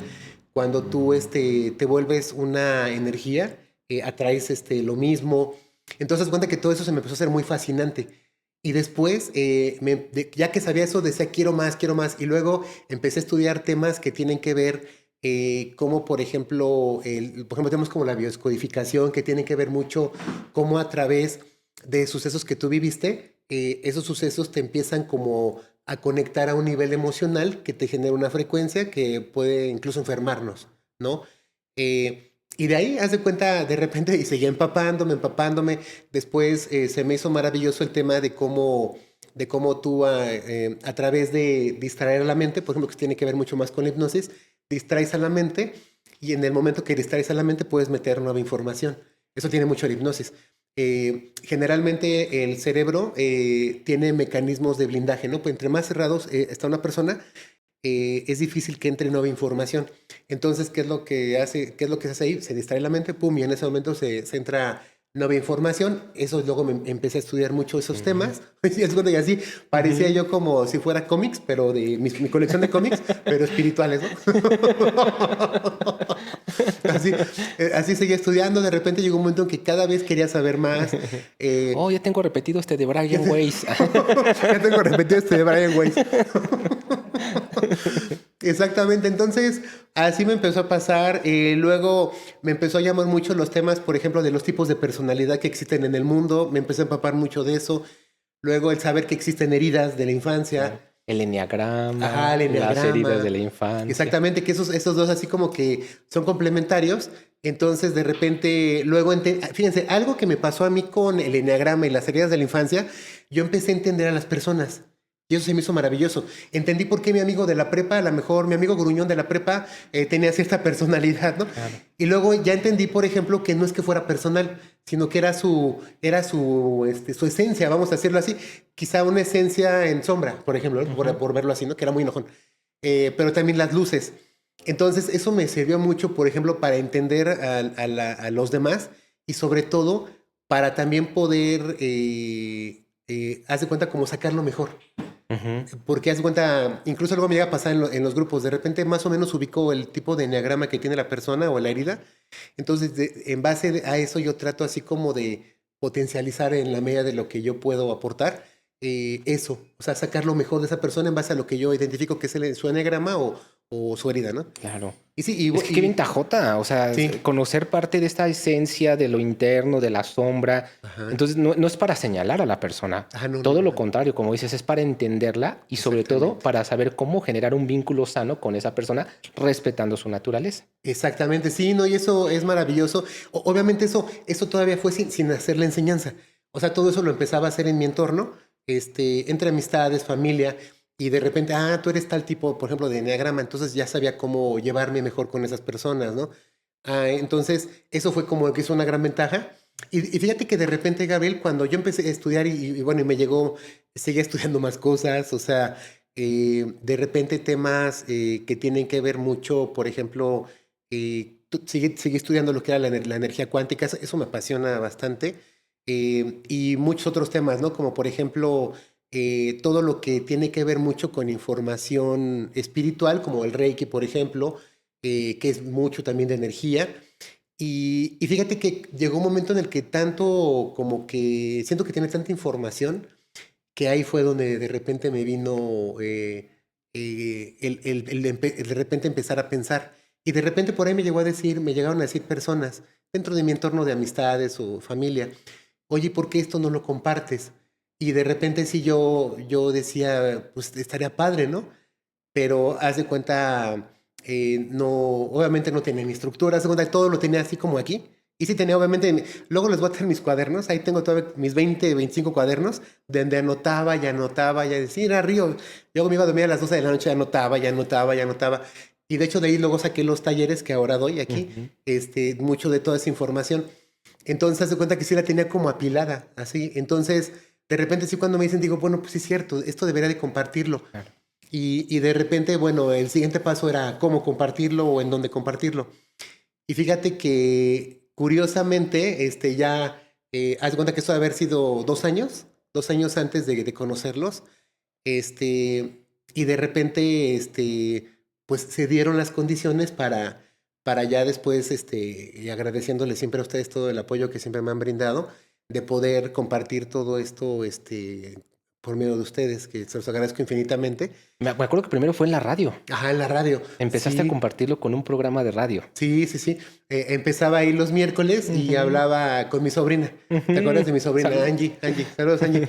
Cuando tú te vuelves una energía, atraes lo mismo. Entonces, haz de cuenta que todo eso se me empezó a hacer muy fascinante. Y después, ya que sabía eso, decía, quiero más, quiero más. Y luego empecé a estudiar temas que tienen que ver, como por ejemplo, tenemos como la bioscodificación, que tiene que ver mucho cómo a través de sucesos que tú viviste, esos sucesos te empiezan como a conectar a un nivel emocional que te genera una frecuencia que puede incluso enfermarnos, ¿no? Y de ahí, haz de cuenta, de repente, y seguía empapándome. Después se me hizo maravilloso el tema de cómo tú a través de distraer a la mente, por ejemplo, que tiene que ver mucho más con la hipnosis, distraes a la mente y en el momento que distraes a la mente puedes meter nueva información. Eso tiene mucho la hipnosis. Generalmente el cerebro tiene mecanismos de blindaje, ¿no? Pues entre más cerrados está una persona, es difícil que entre nueva información. Entonces, ¿qué es lo que hace? ¿Qué es lo que se hace ahí? Se distrae la mente, pum, y en ese momento se entra nueva información. Eso luego empecé a estudiar mucho esos Ujú, temas. Y así parecía ujú. yo como si fuera cómics, pero de mi colección de cómics, pero espirituales, ¿no? Así, así seguía estudiando. De repente llegó un momento en que cada vez quería saber más. Eh, Oh, ya tengo repetido este de Brian Weiss. ya tengo repetido de Brian Weiss. Exactamente, entonces así me empezó a pasar. Luego me empezó a llamar mucho los temas, por ejemplo, de los tipos de personalidad que existen en el mundo. Me empecé a empapar mucho de eso. Luego el saber que existen heridas de la infancia. Claro. El Ajá, enneagrama, el las heridas de enneagrama. la infancia. Exactamente, que esos dos así como que son complementarios. Entonces, de repente, luego, fíjense, algo que me pasó a mí con el enneagrama y las heridas de la infancia, yo empecé a entender a las personas. Y eso se me hizo maravilloso. Entendí por qué mi amigo de la prepa, a lo mejor mi amigo gruñón de la prepa, tenía cierta personalidad, ¿no? Claro. Y luego ya entendí, por ejemplo, que no es que fuera personal, sino que era su esencia, vamos a decirlo así. Quizá una esencia en sombra, por ejemplo, ¿no? Ujú. por verlo así, ¿no? Que era muy enojón. Pero también las luces. Entonces, eso me sirvió mucho, por ejemplo, para entender a los demás y sobre todo para también poder, haz de cuenta, como sacar lo mejor. Ujú. Porque haz de cuenta, incluso luego me llega a pasar en los grupos, de repente más o menos ubico el tipo de enneagrama que tiene la persona o la herida. Entonces, en base a eso yo trato así como de potencializar en la medida de lo que yo puedo aportar, eso, o sea, sacar lo mejor de esa persona en base a lo que yo identifico que es su enneagrama o su herida, ¿no? Claro. Y sí, Es que qué ventajota, o sea, sí, conocer parte de esta esencia de lo interno, de la sombra. ajá, Entonces, no es para señalar a la persona. ajá, no, no, Todo lo no, contrario, como dices, es para entenderla y sobre todo exactamente. para saber cómo generar un vínculo sano con esa persona, respetando su naturaleza. Exactamente, sí, no, y eso es maravilloso. Obviamente eso todavía fue sin hacer la enseñanza. O sea, todo eso lo empezaba a hacer en mi entorno, entre amistades, familia, y de repente, tú eres tal tipo, por ejemplo, de enneagrama, entonces ya sabía cómo llevarme mejor con esas personas, ¿no? Entonces, eso fue como que hizo una gran ventaja. Y fíjate que de repente, Gabriel, cuando yo empecé a estudiar y bueno, y me llegó, seguía estudiando más cosas, o sea, de repente temas que tienen que ver mucho, por ejemplo, seguí estudiando lo que era la energía cuántica, eso me apasiona bastante, y muchos otros temas, ¿no? Como por ejemplo, todo lo que tiene que ver mucho con información espiritual, como el Reiki, por ejemplo, que es mucho también de energía. Y fíjate que llegó un momento en el que tanto como que siento que tiene tanta información que ahí fue donde de repente me vino el de repente empezar a pensar. Y de repente por ahí me llegaron a decir personas dentro de mi entorno de amistades o familia, oye, ¿por qué esto no lo compartes? Y de repente sí yo decía, pues estaría padre, ¿no? Pero haz de cuenta, no, obviamente no tenía ni estructura, haz de cuenta, todo lo tenía así como aquí. Y sí tenía, obviamente, luego les voy a traer mis cuadernos, ahí tengo todavía mis 20, 25 cuadernos, donde anotaba, ya decía, era Río. Luego me iba a dormir a las 12 de la noche, anotaba. Y de hecho de ahí luego saqué los talleres que ahora doy aquí, Ujú. mucho de toda esa información. Entonces, haz de cuenta que sí la tenía como apilada, así. Entonces, de repente sí cuando me dicen, digo, bueno, pues sí es cierto, esto debería de compartirlo. Claro. Y de repente, bueno, el siguiente paso era cómo compartirlo o en dónde compartirlo. Y fíjate que curiosamente, haz de cuenta que esto debe haber sido 2 años antes de conocerlos, y de repente, pues se dieron las condiciones para ya después, y agradeciéndoles siempre a ustedes todo el apoyo que siempre me han brindado, de poder compartir todo esto, por medio de ustedes, que se los agradezco infinitamente. Me acuerdo que primero fue en la radio. Ajá, en la radio. Empezaste a Sí. compartirlo con un programa de radio. Sí. Empezaba ahí los miércoles y Ujú. hablaba con mi sobrina. ¿Te acuerdas Ujú. de mi sobrina? Salud. Angie. Saludos, Angie.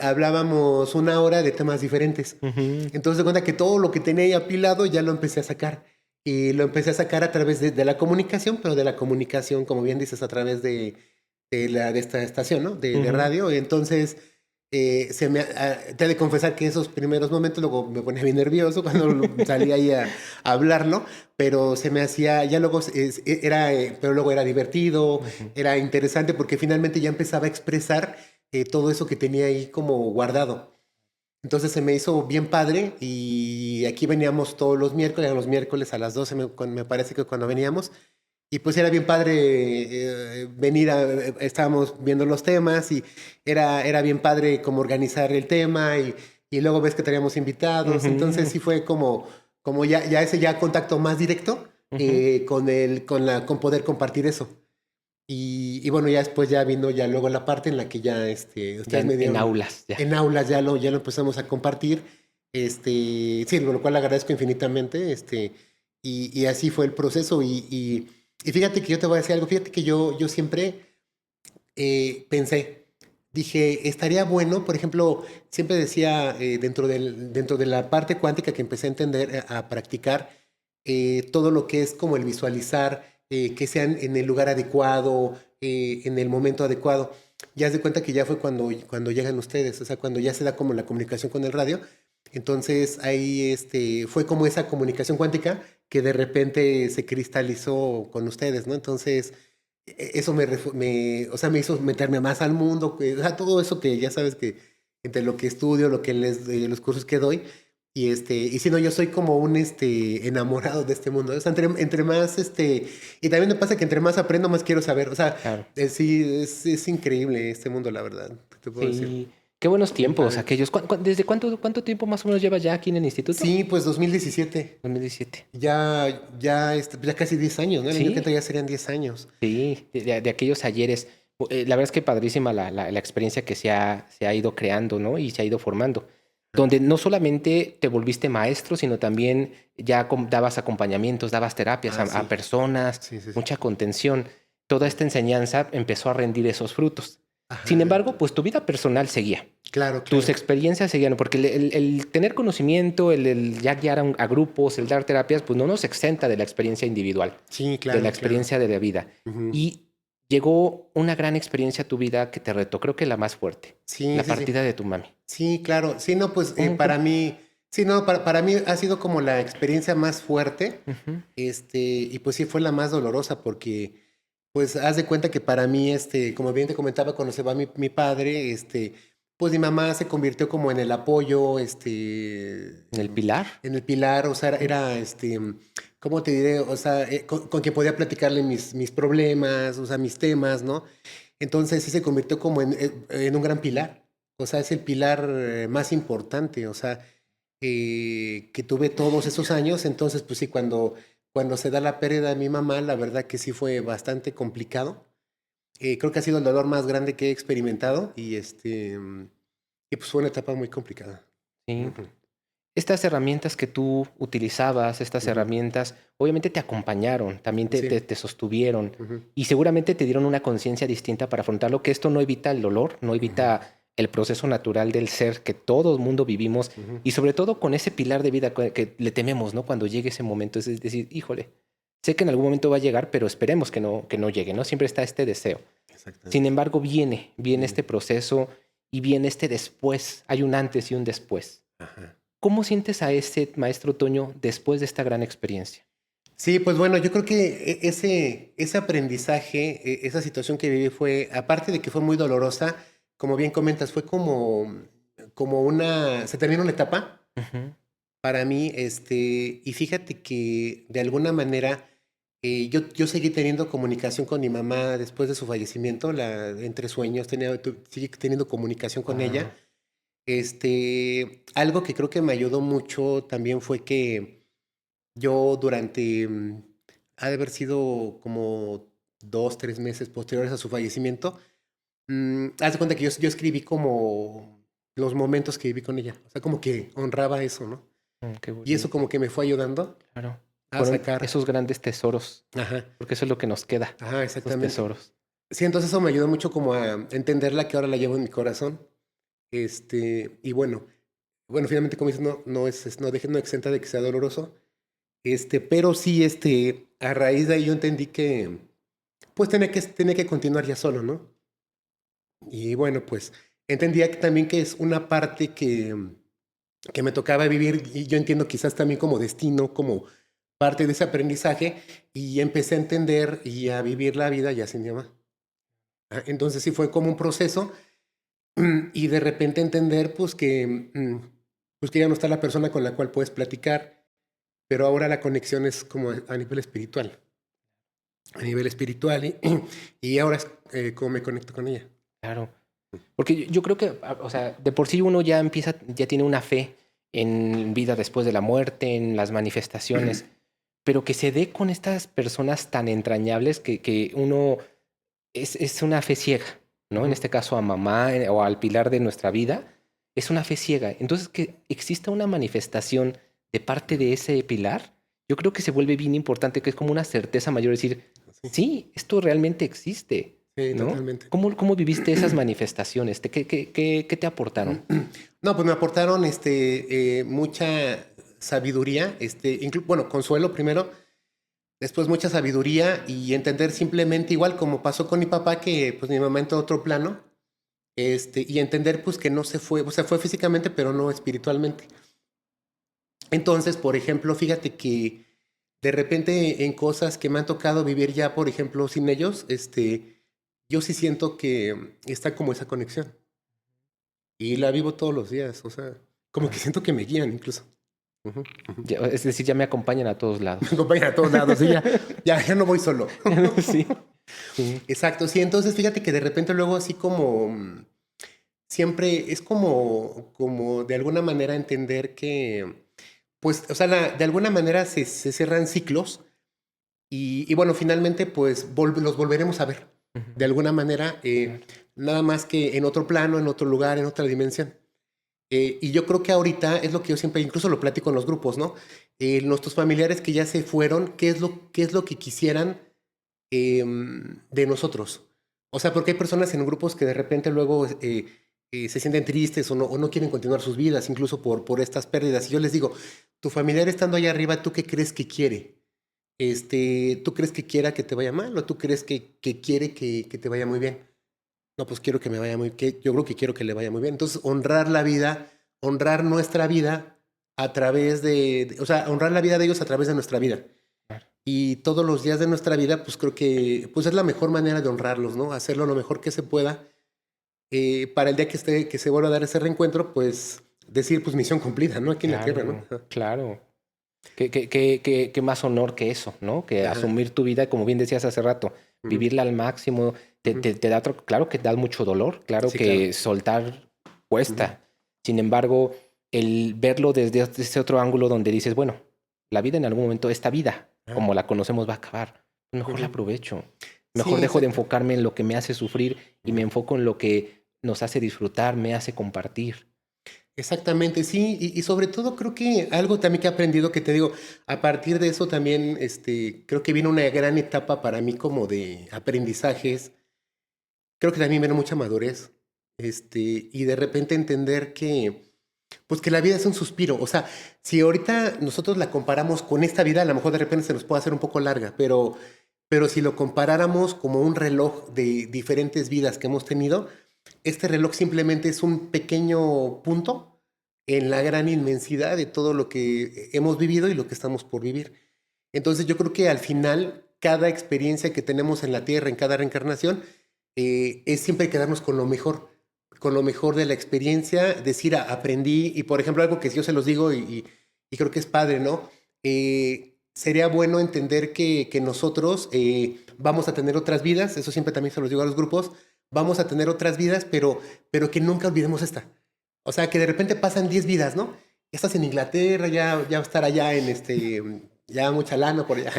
Hablábamos una hora de temas diferentes. Ujú. Entonces, de cuenta que todo lo que tenía ahí apilado ya lo empecé a sacar. Y lo empecé a sacar a través de la comunicación, pero de la comunicación, como bien dices, a través de esta estación, ¿no? De Ujú. radio. Entonces, te he de confesar que esos primeros momentos luego me ponía bien nervioso cuando salía ahí a hablarlo, pero se me hacía, ya luego pero luego era divertido, Ujú. era interesante porque finalmente ya empezaba a expresar todo eso que tenía ahí como guardado. Entonces se me hizo bien padre y aquí veníamos todos los miércoles, eran los miércoles a las 12 me parece que cuando veníamos. Y pues era bien padre venir estábamos viendo los temas y era bien padre como organizar el tema y luego ves que teníamos invitados. Entonces Ujú. sí fue como ya ese ya contacto más directo Ujú. con poder compartir eso. Y bueno, ya después ya vino ya luego la parte en la que ya Ya ustedes me en dieron aulas, ya. en aulas, ya lo empezamos a compartir. Sí, lo cual agradezco infinitamente. Y así fue el proceso. Y fíjate que yo te voy a decir algo. Fíjate que yo siempre pensé, dije, estaría bueno, por ejemplo, siempre decía dentro de la parte cuántica que empecé a entender, a practicar, todo lo que es como el visualizar, que sean en el lugar adecuado, en el momento adecuado. Ya haz de cuenta que ya fue cuando llegan ustedes, o sea, cuando ya se da como la comunicación con el radio. Entonces ahí fue como esa comunicación cuántica que de repente se cristalizó con ustedes, ¿no? Entonces eso o sea, me hizo meterme más al mundo, o sea, todo eso que ya sabes que entre lo que estudio, los cursos que doy, y si no, yo soy como un enamorado de este mundo. O sea, entre más, y también me pasa que entre más aprendo, más quiero saber. O sea, Claro. sí, es increíble este mundo, la verdad. ¿Qué te puedo decir? Sí. Qué buenos Bien tiempos padre. aquellos. ¿Desde cuánto tiempo más o menos llevas ya aquí en el instituto? Sí, pues 2017. 2017. Ya casi 10 años, ¿no? El año que Sí, entra ya serían 10 años. sí, de aquellos ayeres. La verdad es que padrísima la experiencia que se ha ido creando, ¿no? Y se ha ido formando. Donde no solamente te volviste maestro, sino también ya dabas acompañamientos, dabas terapias Ah, a sí. personas, Sí. mucha contención. Toda esta enseñanza empezó a rendir esos frutos. Sin Ajá. embargo, pues tu vida personal seguía. Claro, Tus claro. experiencias seguían, porque el tener conocimiento, el ya guiar a grupos, el dar terapias, pues no nos exenta de la experiencia individual, Sí, de la claro, claro. experiencia de la vida. Ujú. Y llegó una gran experiencia a tu vida que te retó, creo que la más fuerte, Sí, la sí, sí. partida de tu mami. Sí, claro. Sí, no, pues ¿Cómo? para mí, sí, no, para mí ha sido como la experiencia más fuerte, Ujú. y pues sí fue la más dolorosa porque, pues, haz de cuenta que para mí, como bien te comentaba, cuando se va mi padre, pues mi mamá se convirtió como en el apoyo, ¿En el pilar? en el pilar, o sea, Ujú. ¿cómo te diré? O sea, con quien podía platicarle mis problemas, o sea, mis temas, ¿no? Entonces sí se convirtió como en un gran pilar. o sea, es el pilar más importante, o sea, que tuve todos esos años. Entonces, pues sí, cuando se da la pérdida de mi mamá, la verdad que sí fue bastante complicado. Creo que ha sido el dolor más grande que he experimentado y pues fue una etapa muy complicada. Sí. Ujú, Estas herramientas que tú utilizabas, estas ujú, herramientas, obviamente te acompañaron, también te, sí, te- te sostuvieron ujú, y seguramente te dieron una conciencia distinta para afrontarlo, que esto no evita el dolor, no ujú, evita el proceso natural del ser que todo el mundo vivimos ujú. y sobre todo con ese pilar de vida que le tememos, ¿no? Cuando llegue ese momento, es decir, híjole, sé que en algún momento va a llegar, pero esperemos que no llegue, ¿no? Siempre está este deseo. Sin Exactamente. embargo, viene Viene. este proceso y viene este después, hay un antes y un después. Ajá. ¿Cómo sientes a ese maestro Toño después de esta gran experiencia? Sí, pues bueno, yo creo que ese aprendizaje, esa situación que viví fue, aparte de que fue muy dolorosa, como bien comentas, fue se terminó una etapa Ujú. para mí, y fíjate que de alguna manera yo seguí teniendo comunicación con mi mamá después de su fallecimiento, entre sueños, seguí teniendo comunicación con Guau. ella. Algo que creo que me ayudó mucho también fue que yo ha de haber sido como 2, 3 meses posteriores a su fallecimiento. Haz de cuenta que yo escribí como los momentos que viví con ella. O sea, como que honraba eso, ¿no? Qué Y eso bonito. como que me fue ayudando Claro. a Fueron sacar. esos grandes tesoros, Ajá, porque eso es lo que nos queda, ajá, esos exactamente. tesoros. Sí, entonces eso me ayudó mucho como a entenderla, que ahora la llevo en mi corazón. Y bueno, finalmente como dices, no exenta de que sea doloroso. Pero sí, a raíz de ahí yo entendí que pues tenía que continuar ya solo, ¿no? Y bueno, pues entendía que también que es una parte que me tocaba vivir y yo entiendo quizás también como destino, como parte de ese aprendizaje y empecé a entender y a vivir la vida ya sin mi mamá. Entonces sí fue como un proceso y de repente entender pues que ya no está la persona con la cual puedes platicar, pero ahora la conexión es como a nivel espiritual. A nivel espiritual y ahora es como me conecto con ella. Claro. Porque yo creo que, o sea, de por sí uno ya tiene una fe en vida después de la muerte, en las manifestaciones, pero que se dé con estas personas tan entrañables que uno es una fe ciega, ¿no? En Ujú. este caso a mamá o al pilar de nuestra vida, es una fe ciega. Entonces, que exista una manifestación de parte de ese pilar, yo creo que se vuelve bien importante, que es como una certeza mayor, decir, Sí, sí, esto realmente existe, sí, ¿no? totalmente. ¿Cómo viviste esas manifestaciones? ¿Qué te aportaron? No, pues me aportaron mucha sabiduría, bueno, consuelo primero, después mucha sabiduría y entender simplemente igual como pasó con mi papá, que pues mi mamá entró a otro plano, y entender pues que no se fue, o sea, fue físicamente, pero no espiritualmente. Entonces, por ejemplo, fíjate que de repente en cosas que me han tocado vivir ya, por ejemplo, sin ellos, yo sí siento que está como esa conexión. Y la vivo todos los días, o sea, como que Ah, siento que me guían incluso. Ujú, ujú. es decir, ya me acompañan a todos Me lados. acompañan a todos lados y ya no voy solo. Sí, sí. Exacto, sí, entonces fíjate que de repente luego así como siempre es como de alguna manera entender que, pues, o sea, de alguna manera se cierran ciclos y bueno, finalmente pues los volveremos a ver. De Ujú. alguna manera, Claro. nada más que en otro plano, en otro lugar, en otra dimensión. Y yo creo que ahorita es lo que yo siempre, incluso lo platico en los grupos, ¿no? Nuestros familiares que ya se fueron, ¿qué es lo que quisieran de nosotros? O sea, porque hay personas en grupos que de repente luego se sienten tristes o no quieren continuar sus vidas, incluso por estas pérdidas. Y yo les digo, tu familiar estando allá arriba, ¿tú qué crees que quiere? ¿Tú crees que quiera que te vaya mal o tú crees que quiere que te vaya muy bien? No, pues quiero que me vaya yo creo que quiero que le vaya muy bien. Entonces, honrar la vida, honrar nuestra vida a través o sea, honrar la vida de ellos a través de nuestra vida. Claro. Y todos los días de nuestra vida, pues creo que pues es la mejor manera de honrarlos, ¿no? Hacerlo lo mejor que se pueda para el día que se vuelva a dar ese reencuentro, pues decir, pues misión cumplida, ¿no? Aquí en la tierra, ¿no? Claro, claro. ¿Qué más honor que eso, ¿no? Que Ajá. asumir tu vida, como bien decías hace rato, Ujú, vivirla al máximo, ujú. te da, claro que da mucho dolor, claro Sí, claro. que soltar cuesta. Sin embargo, el verlo desde ese otro ángulo donde dices, bueno, la vida en algún momento, esta vida, como la conocemos, va a acabar. Mejor la aprovecho. Mejor dejo de enfocarme en lo que me hace sufrir y me enfoco en lo que nos hace disfrutar, me hace compartir. Exactamente, sí, y sobre todo creo que algo también que he aprendido, que te digo, a partir de eso también, creo que viene una gran etapa para mí como de aprendizajes, creo que también viene mucha madurez, y de repente entender que, pues que la vida es un suspiro, o sea, si ahorita nosotros la comparamos con esta vida, a lo mejor de repente se nos puede hacer un poco larga, pero si lo comparáramos como un reloj de diferentes vidas que hemos tenido, este reloj simplemente es un pequeño punto en la gran inmensidad de todo lo que hemos vivido y lo que estamos por vivir. Entonces yo creo que al final, cada experiencia que tenemos en la Tierra, en cada reencarnación, es siempre quedarnos con lo mejor de la experiencia, decir, aprendí, y por ejemplo, algo que yo se los digo y creo que es padre, ¿no? Sería bueno entender que nosotros vamos a tener otras vidas, eso siempre también se los digo a los grupos, vamos a tener otras vidas, pero que nunca olvidemos esta. O sea, que de repente pasan 10 vidas, ¿no? Ya estás en Inglaterra, ya va a estar allá en ya mucha lana por allá.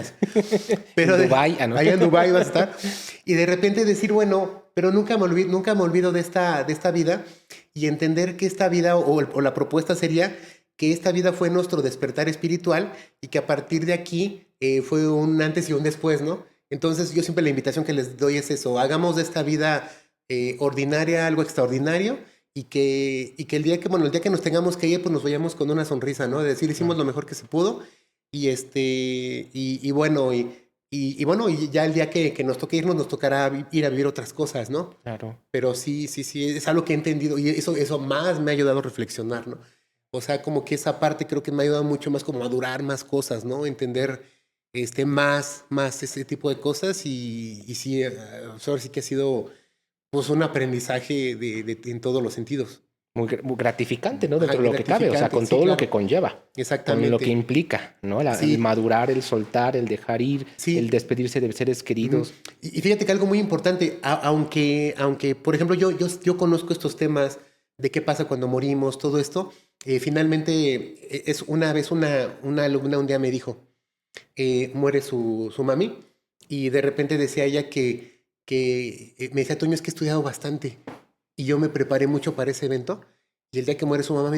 Pero en Dubái, ¿no? Allá en Dubái vas a estar. Y de repente decir, bueno, pero nunca me olvido de esta vida, y entender que esta vida, o la propuesta sería que esta vida fue nuestro despertar espiritual y que a partir de aquí fue un antes y un después, ¿no? Entonces yo siempre la invitación que les doy es eso, hagamos de esta vida ordinaria algo extraordinario, y que el día que nos tengamos que ir, pues nos vayamos con una sonrisa, ¿no? De decir, hicimos lo mejor que se pudo, y bueno, y ya el día que nos toque irnos, nos tocará ir a vivir otras cosas, ¿no? Claro. Pero sí, es algo que he entendido, y eso más me ha ayudado a reflexionar, ¿no? O sea, como que esa parte creo que me ha ayudado mucho más como a madurar más cosas, ¿no? Entender más ese tipo de cosas, y sí, ahora sí que ha sido pues un aprendizaje en todos los sentidos. Muy gratificante, ¿no? Dentro de lo que cabe, o sea, con todo lo que conlleva. Exactamente. Con lo que implica, ¿no? El madurar, el soltar, el dejar ir, el despedirse de seres queridos. Y fíjate que algo muy importante, aunque por ejemplo, yo conozco estos temas de qué pasa cuando morimos, todo esto, finalmente es una vez una alumna un día me dijo, muere su mami, y de repente decía ella que me decía, Toño, es que he estudiado bastante y yo me preparé mucho para ese evento, y el día que muere su mamá me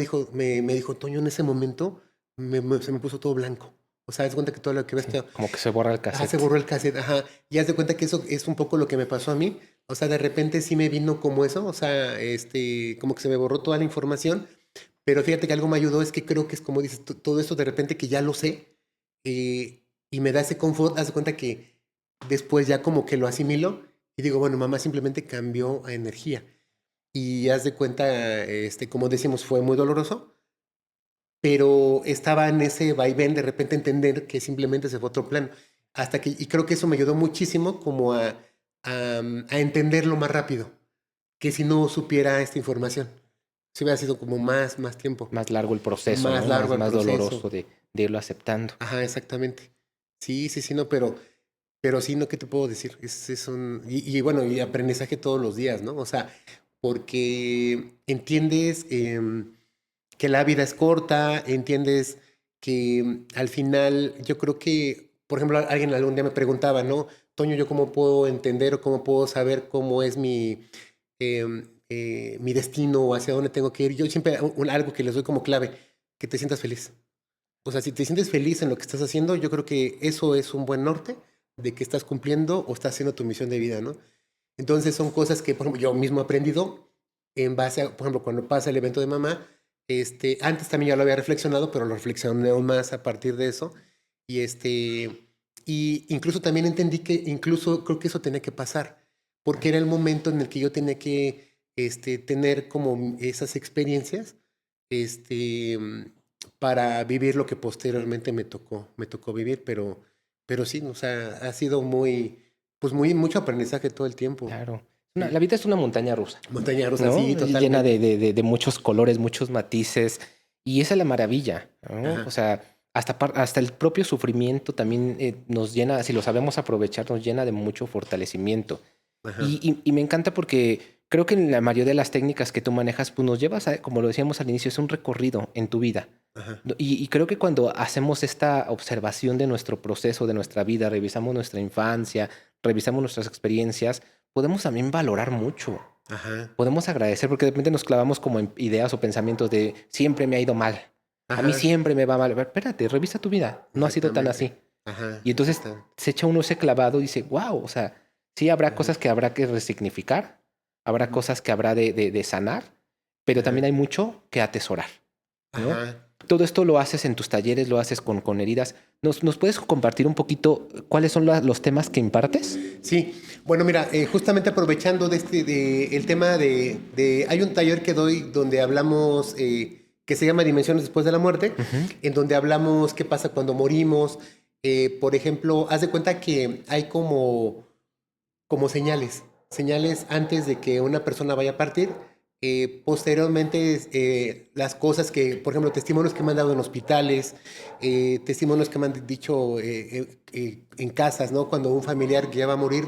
dijo, Toño, en ese momento se me puso todo blanco. O sea, haz de cuenta que todo lo que ves... Sí, como que se borra el cassette. Se borró el cassette, ajá. Y haz de cuenta que eso es un poco lo que me pasó a mí. O sea, de repente sí me vino como eso, o sea, como que se me borró toda la información. Pero fíjate que algo me ayudó, es que creo que es como dices, todo esto de repente que ya lo sé, y me da ese confort. Haz de cuenta que después ya como que lo asimilo y digo, bueno, mamá simplemente cambió a energía. Y haz de cuenta, como decimos, fue muy doloroso, pero estaba en ese vaivén de repente entender que simplemente se fue a otro plano. Y creo que eso me ayudó muchísimo como a entenderlo más rápido, que si no supiera esta información. Si hubiera sido como más tiempo. Más largo el proceso, más ¿no? largo el más proceso. Doloroso de irlo aceptando. Ajá, exactamente. Sí, no, pero sí, no, ¿qué te puedo decir? Y bueno, y aprendizaje todos los días, ¿no? O sea, porque entiendes que la vida es corta, entiendes que al final, yo creo que, por ejemplo, alguien algún día me preguntaba, ¿no? Toño, ¿yo cómo puedo entender o cómo puedo saber cómo es mi destino o hacia dónde tengo que ir? Yo siempre, algo que les doy como clave, que te sientas feliz. O sea, si te sientes feliz en lo que estás haciendo, yo creo que eso es un buen norte de que estás cumpliendo o estás haciendo tu misión de vida, ¿no? Entonces son cosas que, por ejemplo, yo mismo he aprendido en base a, por ejemplo, cuando pasa el evento de mamá, antes también ya lo había reflexionado, pero lo reflexioné aún más a partir de eso. Y incluso también entendí que incluso creo que eso tenía que pasar, porque era el momento en el que yo tenía que tener como esas experiencias para vivir lo que posteriormente me tocó vivir, pero sí, o sea, ha sido mucho aprendizaje todo el tiempo. Claro. La vida es una montaña rusa. Montaña rusa, ¿no? sí, totalmente. Llena de muchos colores, muchos matices. Y esa es la maravilla, ¿no? Ajá. O sea, hasta el propio sufrimiento también nos llena, si lo sabemos aprovechar, nos llena de mucho fortalecimiento. Ajá. Y me encanta porque creo que en la mayoría de las técnicas que tú manejas, pues nos llevas a, como lo decíamos al inicio, es un recorrido en tu vida. Ajá. Y creo que cuando hacemos esta observación de nuestro proceso, de nuestra vida, revisamos nuestra infancia, revisamos nuestras experiencias, podemos también valorar mucho. Ajá. Podemos agradecer porque de repente nos clavamos como en ideas o pensamientos de siempre me ha ido mal. A mí Ajá. siempre me va mal. A ver, espérate, revisa tu vida. No ha sido tan así. Ajá. Y entonces se echa uno ese clavado y dice, wow, o sea, sí habrá Ajá. cosas que habrá que resignificar, habrá cosas que habrá de sanar, pero Ajá. también hay mucho que atesorar, ¿no? Ajá. Todo esto lo haces en tus talleres, lo haces con heridas. ¿Nos puedes compartir un poquito cuáles son los temas que impartes? Sí, bueno, mira, justamente aprovechando el tema hay un taller que doy donde hablamos, que se llama Dimensiones después de la muerte, en donde hablamos qué pasa cuando morimos. Por ejemplo, haz de cuenta que hay como señales antes de que una persona vaya a partir. Posteriormente, las cosas que, por ejemplo, testimonios que me han dado en hospitales, testimonios que me han dicho en casas, ¿no? Cuando un familiar que ya va a morir,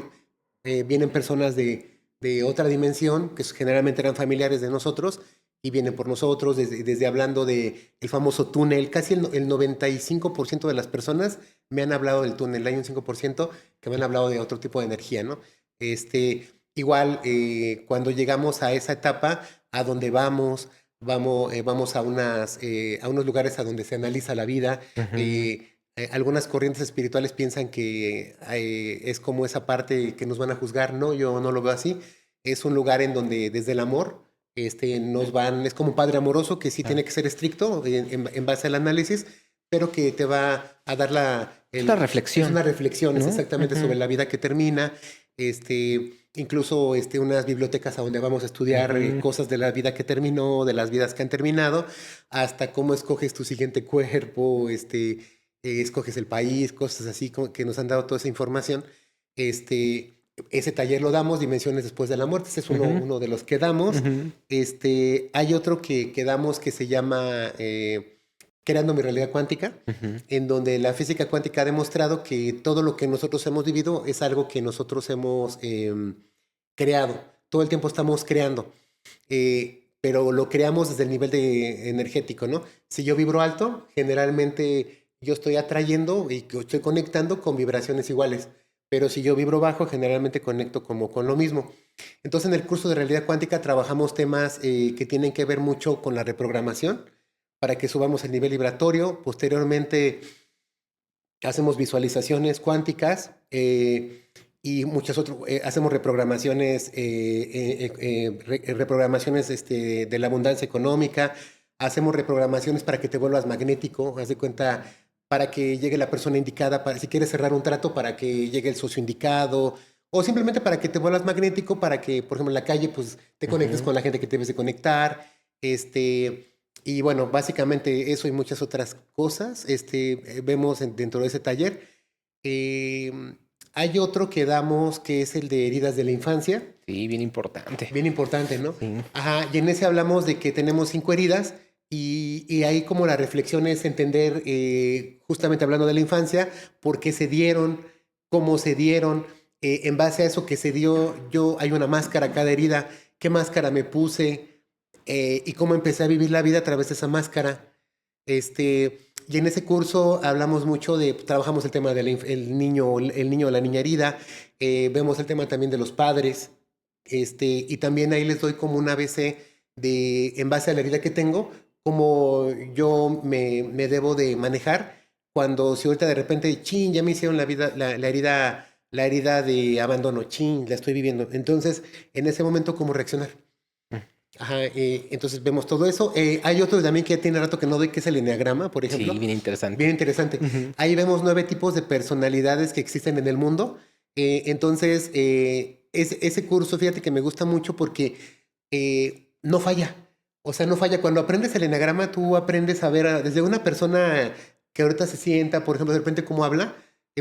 vienen personas de otra dimensión, que generalmente eran familiares de nosotros, y vienen por nosotros, desde hablando del famoso túnel. Casi el 95% de las personas me han hablado del túnel. Hay un 5% que me han hablado de otro tipo de energía, ¿no? Igual, cuando llegamos a esa etapa, a donde vamos a unos lugares a donde se analiza la vida. Algunas corrientes espirituales piensan que es como esa parte que nos van a juzgar. No, yo no lo veo así. Es un lugar en donde desde el amor es como un padre amoroso que sí tiene que ser estricto en base al análisis, pero que te va a dar la reflexión. Es una reflexión, ¿no? es exactamente sobre la vida que termina. Incluso unas bibliotecas a donde vamos a estudiar cosas de la vida que terminó, de las vidas que han terminado, hasta cómo escoges tu siguiente cuerpo, escoges el país, cosas así que nos han dado toda esa información. Ese taller lo damos, Dimensiones después de la muerte. Ese es uno de los que damos. Hay otro que damos que se llama Creando mi realidad cuántica, en donde la física cuántica ha demostrado que todo lo que nosotros hemos vivido es algo que nosotros hemos creado. Todo el tiempo estamos creando, pero lo creamos desde el nivel energético, ¿no? Si yo vibro alto, generalmente yo estoy atrayendo y estoy conectando con vibraciones iguales. Pero si yo vibro bajo, generalmente conecto como con lo mismo. Entonces, en el curso de realidad cuántica trabajamos temas que tienen que ver mucho con la reprogramación para que subamos el nivel vibratorio. Posteriormente, hacemos visualizaciones cuánticas y muchas otras. Hacemos reprogramaciones, de la abundancia económica. Hacemos reprogramaciones para que te vuelvas magnético. Haz de cuenta, para que llegue la persona indicada, si quieres cerrar un trato, para que llegue el socio indicado, o simplemente para que te vuelvas magnético, para que, por ejemplo, en la calle, pues, te conectes con la gente que te debes de conectar. Y bueno, básicamente eso y muchas otras cosas vemos dentro de ese taller. Hay otro que damos que es el de heridas de la infancia. Sí, bien importante. Bien importante, ¿no? Sí. Ajá, y en ese hablamos de que tenemos 5 heridas. Y ahí como la reflexión es entender, justamente hablando de la infancia, por qué se dieron, cómo se dieron, en base a eso que se dio, hay una máscara a cada herida, qué máscara me puse, y cómo empecé a vivir la vida a través de esa máscara. Y en ese curso hablamos mucho trabajamos el tema del niño o la niña herida, vemos el tema también de los padres, y también ahí les doy como un ABC en base a la herida que tengo, cómo yo me debo de manejar si ahorita de repente, chin, ya me hicieron la herida de abandono, chin, la estoy viviendo. Entonces, en ese momento, ¿cómo reaccionar? Ajá, entonces vemos todo eso. Hay otro también que tiene rato que no doy, que es el eneagrama, por ejemplo. Sí, bien interesante. Bien interesante. Ahí vemos 9 tipos de personalidades que existen en el mundo. Entonces, ese curso, fíjate que me gusta mucho porque no falla. O sea, no falla. Cuando aprendes el eneagrama, tú aprendes a ver desde una persona que ahorita se sienta, por ejemplo, de repente cómo habla,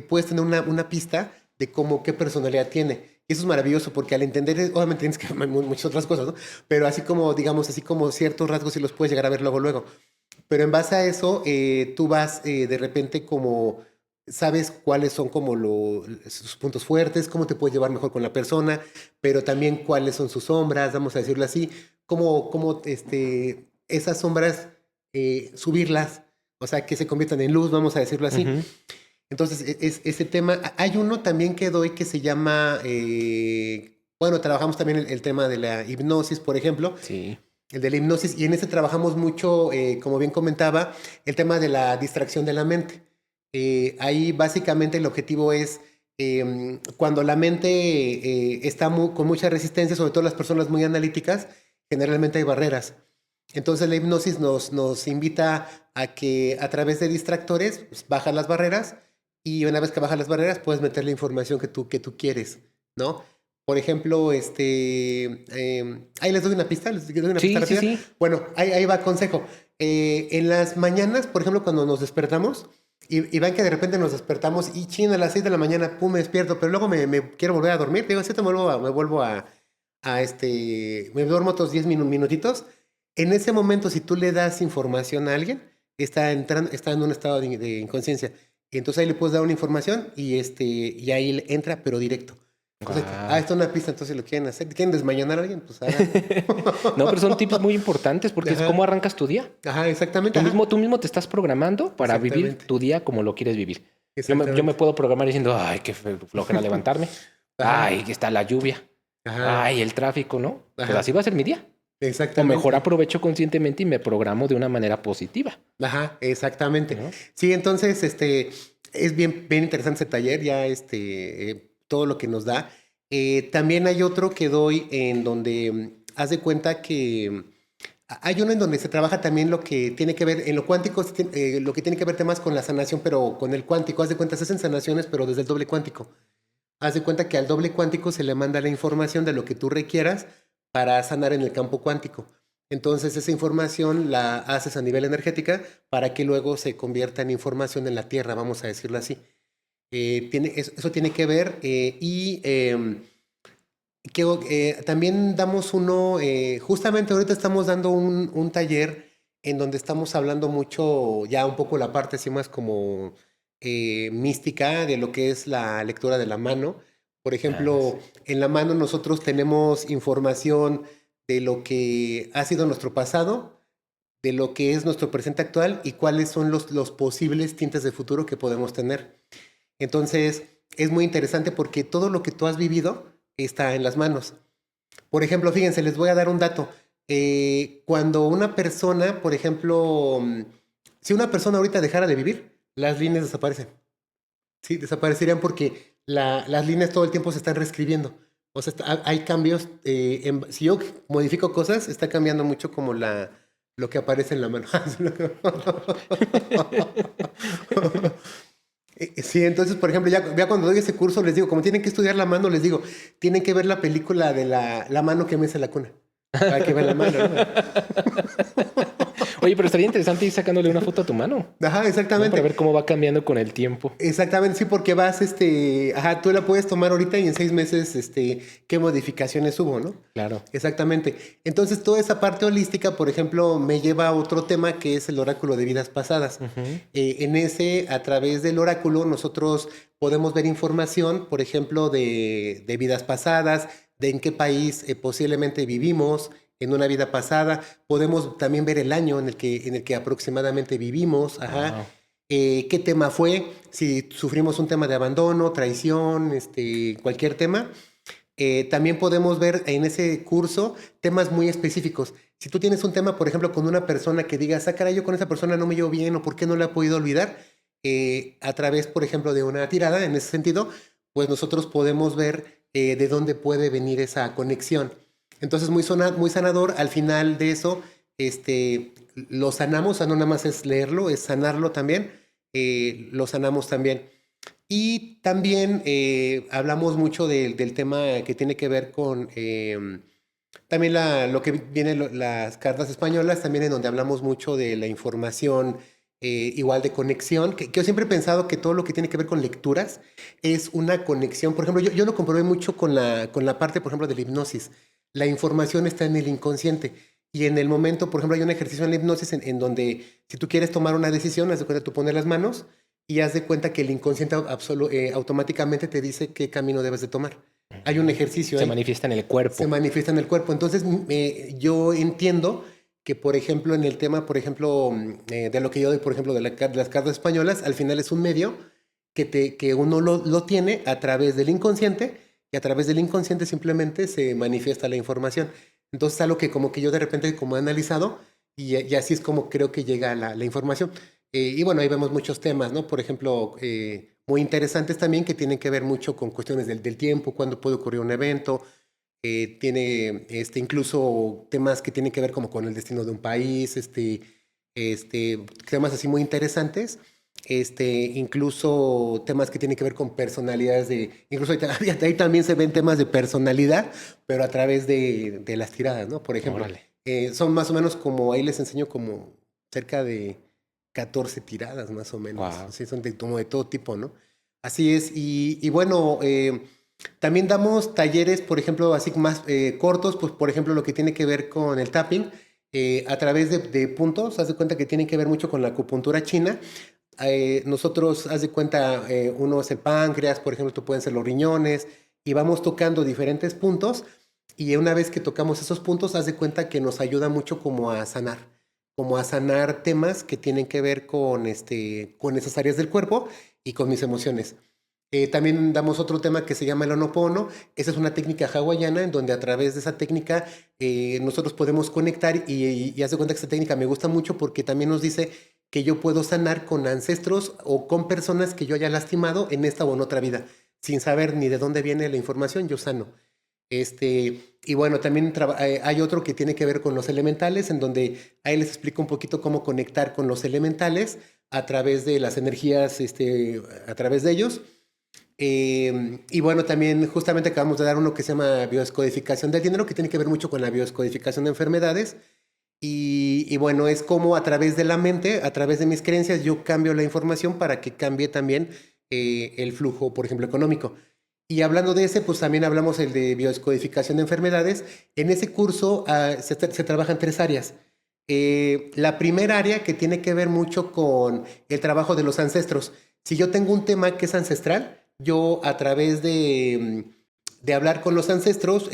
puedes tener una pista de qué personalidad tiene. Y eso es maravilloso porque al entender, obviamente tienes que ver muchas otras cosas, ¿no? Pero así como, digamos, ciertos rasgos sí los puedes llegar a ver luego. Pero en base a eso, tú vas de repente como sabes cuáles son como sus puntos fuertes, cómo te puedes llevar mejor con la persona, pero también cuáles son sus sombras, vamos a decirlo así, cómo esas sombras subirlas, o sea, que se conviertan en luz, vamos a decirlo así. Ujú. Entonces, ese tema, hay uno también que doy que se llama, bueno, trabajamos también el tema de la hipnosis, por ejemplo, Sí. el de la hipnosis, y en ese trabajamos mucho, como bien comentaba, el tema de la distracción de la mente. Ahí básicamente el objetivo es cuando la mente está con mucha resistencia, sobre todo las personas muy analíticas, generalmente hay barreras. Entonces la hipnosis nos invita a que a través de distractores pues, bajas las barreras y una vez que bajas las barreras puedes meter la información que tú quieres, ¿no? Por ejemplo, ahí les doy una pista, les doy una pista Sí, sí, rápida. sí. Bueno, ahí va consejo. En las mañanas, por ejemplo, cuando nos despertamos, y ven que de repente nos despertamos y chin, a las 6 de la mañana, pum, me despierto, pero luego me quiero volver a dormir. Digo, sí, me duermo otros 10 minutitos. En ese momento, si tú le das información a alguien, está en un estado de inconsciencia. Y entonces ahí le puedes dar una información y ahí entra, pero directo. Entonces, Guau. está una pista, entonces lo quieren hacer. ¿Quieren desmañanar a alguien? Pues háganlo. No, pero son tips muy importantes porque es Ajá. cómo arrancas tu día. Ajá, exactamente. Tú mismo te estás programando para vivir Exactamente. tu día como lo quieres vivir. Yo me Exactamente. puedo programar diciendo, ay, qué flojera levantarme. Ajá. Ay, que está la lluvia. Ajá. Ay, el tráfico, ¿no? Pues Ajá. así va a ser mi día. O Exactamente. mejor aprovecho conscientemente y me programo de una manera positiva. Ajá, exactamente. ¿No? Sí, entonces, es bien interesante ese taller, ya todo lo que nos da. También hay otro que doy en donde haz de cuenta que hay uno en donde se trabaja también lo que tiene que ver, en lo cuántico, lo que tiene que ver temas con la sanación, pero con el cuántico. Haz de cuenta, se hacen sanaciones, pero desde el doble cuántico. Haz de cuenta que al doble cuántico se le manda la información de lo que tú requieras para sanar en el campo cuántico. Entonces esa información la haces a nivel energética para que luego se convierta en información en la Tierra, vamos a decirlo así. Eso tiene que ver también damos uno, justamente ahorita estamos dando un taller en donde estamos hablando mucho, ya un poco la parte así más como mística de lo que es la lectura de la mano. Por ejemplo, en la mano nosotros tenemos información de lo que ha sido nuestro pasado, de lo que es nuestro presente actual y cuáles son los posibles tintes de futuro que podemos tener. Entonces, es muy interesante porque todo lo que tú has vivido está en las manos. Por ejemplo, fíjense, les voy a dar un dato. Cuando una persona, por ejemplo, si una persona ahorita dejara de vivir, las líneas desaparecen. Sí, desaparecerían porque las líneas todo el tiempo se están reescribiendo. O sea, hay cambios. Si yo modifico cosas, está cambiando mucho como lo que aparece en la mano. Sí, entonces, por ejemplo, ya cuando doy ese curso, les digo, como tienen que estudiar la mano, les digo, tienen que ver la película de la mano que mece la cuna. Para que vean la mano, ¿no? Oye, pero estaría interesante ir sacándole una foto a tu mano, Ajá, ¿no? exactamente. Para ver cómo va cambiando con el tiempo. Exactamente, sí, porque tú la puedes tomar ahorita y en 6 meses, qué modificaciones hubo, ¿no? Claro. Exactamente. Entonces, toda esa parte holística, por ejemplo, me lleva a otro tema que es el oráculo de vidas pasadas. A través del oráculo, nosotros podemos ver información, por ejemplo, de vidas pasadas, de en qué país posiblemente vivimos en una vida pasada. Podemos también ver el año en el que aproximadamente vivimos. Ajá. Wow. ¿Qué tema fue? Si sufrimos un tema de abandono, traición, cualquier tema. También podemos ver en ese curso temas muy específicos. Si tú tienes un tema, por ejemplo, con una persona que digas, caray, yo con esa persona no me llevo bien o por qué no la he podido olvidar, a través, por ejemplo, de una tirada, en ese sentido, pues nosotros podemos ver de dónde puede venir esa conexión. Entonces, muy sanador. Al final de eso, lo sanamos, o sea, no nada más es leerlo, es sanarlo también. Lo sanamos también. Y también hablamos mucho del tema que tiene que ver con también lo que viene las cartas españolas, también en donde hablamos mucho de la información igual de conexión, que yo siempre he pensado que todo lo que tiene que ver con lecturas es una conexión. Por ejemplo, yo lo comprobé mucho con la parte, por ejemplo, de la hipnosis. La información está en el inconsciente. Y en el momento, por ejemplo, hay un ejercicio en la hipnosis en donde si tú quieres tomar una decisión, haz de cuenta, tú pones las manos y haz de cuenta que el inconsciente automáticamente te dice qué camino debes de tomar. Hay un ejercicio Se ahí. manifiesta en el cuerpo. Se manifiesta en el cuerpo. Entonces, yo entiendo que, por ejemplo, en el tema, por ejemplo, de lo que yo doy, por ejemplo, de las cartas españolas, al final es un medio que uno lo tiene a través del inconsciente, y a través del inconsciente simplemente se manifiesta la información. Entonces, es algo que como que yo de repente como he analizado, y así es como creo que llega la información. Y bueno, ahí vemos muchos temas, ¿no? Por ejemplo, muy interesantes también que tienen que ver mucho con cuestiones del tiempo, cuándo puede ocurrir un evento. Tiene incluso temas que tienen que ver como con el destino de un país, temas así muy interesantes. Incluso temas que tienen que ver con personalidades incluso ahí también se ven temas de personalidad, pero a través de las tiradas, ¿no? Por ejemplo, son más o menos como, ahí les enseño como cerca de 14 tiradas más o menos. Wow. Así son como de todo tipo, ¿no? Así es. Y bueno, también damos talleres, por ejemplo, así más cortos, pues por ejemplo lo que tiene que ver con el tapping, a través de puntos. Haz de cuenta que tienen que ver mucho con la acupuntura china. Nosotros, haz de cuenta, uno es el páncreas, por ejemplo, pueden ser los riñones, y vamos tocando diferentes puntos, y una vez que tocamos esos puntos, haz de cuenta que nos ayuda mucho como a sanar temas que tienen que ver con esas áreas del cuerpo y con mis emociones. También damos otro tema que se llama el Ho'oponopono. Esa es una técnica hawaiana en donde a través de esa técnica nosotros podemos conectar, y haz de cuenta que esta técnica me gusta mucho porque también nos dice que yo puedo sanar con ancestros o con personas que yo haya lastimado en esta o en otra vida. Sin saber ni de dónde viene la información, yo sano. Y bueno, también hay otro que tiene que ver con los elementales, en donde ahí les explico un poquito cómo conectar con los elementales a través de las energías, a través de ellos. Y bueno, también justamente acabamos de dar uno que se llama biodescodificación del dinero, que tiene que ver mucho con la biodescodificación de enfermedades. Y bueno, es como a través de la mente, a través de mis creencias, yo cambio la información para que cambie también el flujo, por ejemplo, económico. Y hablando de ese, pues también hablamos el de biodescodificación de enfermedades. En ese curso se trabajan 3 áreas. La primera área que tiene que ver mucho con el trabajo de los ancestros. Si yo tengo un tema que es ancestral, yo a través de hablar con los ancestros,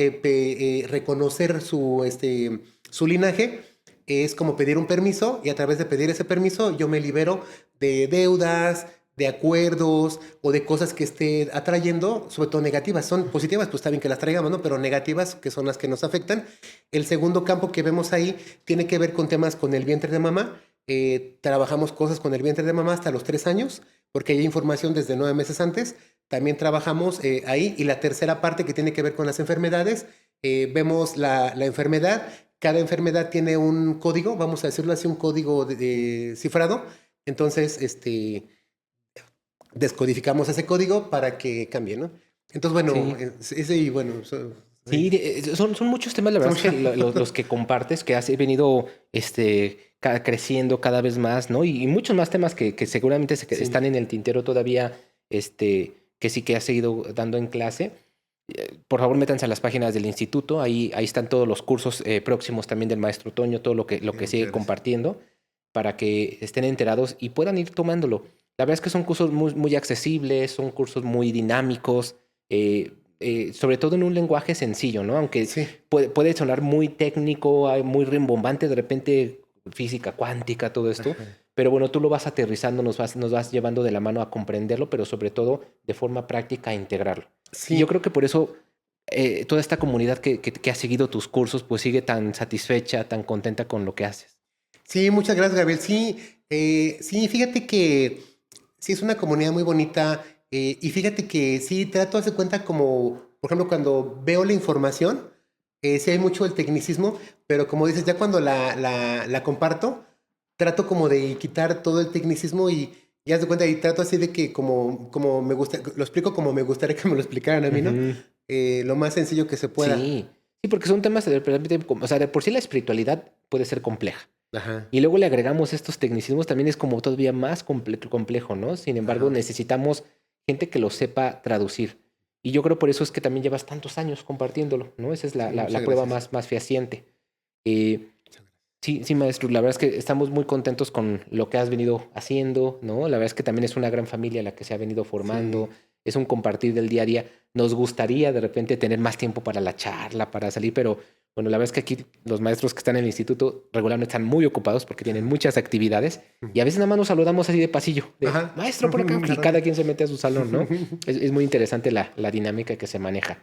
reconocer su linaje, es como pedir un permiso, y a través de pedir ese permiso yo me libero de deudas, de acuerdos o de cosas que esté atrayendo, sobre todo negativas. Son positivas, pues está bien que las traigamos, ¿no? Pero negativas, que son las que nos afectan. El segundo campo que vemos ahí tiene que ver con temas con el vientre de mamá. Trabajamos cosas con el vientre de mamá hasta los 3 años, porque hay información desde 9 meses antes. También trabajamos ahí. Y la tercera parte que tiene que ver con las enfermedades, vemos la enfermedad. Cada enfermedad tiene un código, vamos a decirlo así, un código cifrado. Entonces, descodificamos ese código para que cambie, ¿no? Entonces, bueno, ese y bueno... Sí, son muchos temas, la verdad, es que los que compartes, que has venido creciendo cada vez más, ¿no? Y muchos más temas que seguramente están en el tintero todavía, que sí que has seguido dando en clase. Por favor, métanse a las páginas del instituto, ahí están todos los cursos próximos también del maestro Toño, todo lo que sigue compartiendo, para que estén enterados y puedan ir tomándolo. La verdad es que son cursos muy, muy accesibles, son cursos muy dinámicos, sobre todo en un lenguaje sencillo, ¿no? Aunque puede sonar muy técnico, muy rimbombante, de repente física cuántica, todo esto. Ajá. Pero bueno, tú lo vas aterrizando, nos vas llevando de la mano a comprenderlo, pero sobre todo de forma práctica a integrarlo. Sí. Y yo creo que por eso toda esta comunidad que ha seguido tus cursos, pues sigue tan satisfecha, tan contenta con lo que haces. Sí, muchas gracias, Gabriel. Sí, fíjate que sí es una comunidad muy bonita. Y fíjate que sí, trato de hacer cuenta como, por ejemplo, cuando veo la información, sí hay mucho el tecnicismo, pero como dices, ya cuando la comparto, trato como de quitar todo el tecnicismo y haz de cuenta, y trato así de que como me gusta, lo explico como me gustaría que me lo explicaran a mí, ¿no? Lo más sencillo que se pueda. Sí, porque son temas, o sea, de por sí la espiritualidad puede ser compleja. Ajá. Y luego le agregamos estos tecnicismos, también es como todavía más complejo, ¿no? Sin embargo, necesitamos gente que lo sepa traducir. Y yo creo por eso es que también llevas tantos años compartiéndolo, ¿no? Esa es la prueba más fehaciente. Sí, maestro, la verdad es que estamos muy contentos con lo que has venido haciendo, ¿no? La verdad es que también es una gran familia la que se ha venido formando, Sí. es un compartir del día a día. Nos gustaría de repente tener más tiempo para la charla, para salir, pero bueno, la verdad es que aquí los maestros que están en el instituto regularmente están muy ocupados porque tienen muchas actividades y a veces nada más nos saludamos así de pasillo, de Ajá. maestro por acá, y cada quien se mete a su salón, ¿no? Es muy interesante la dinámica que se maneja.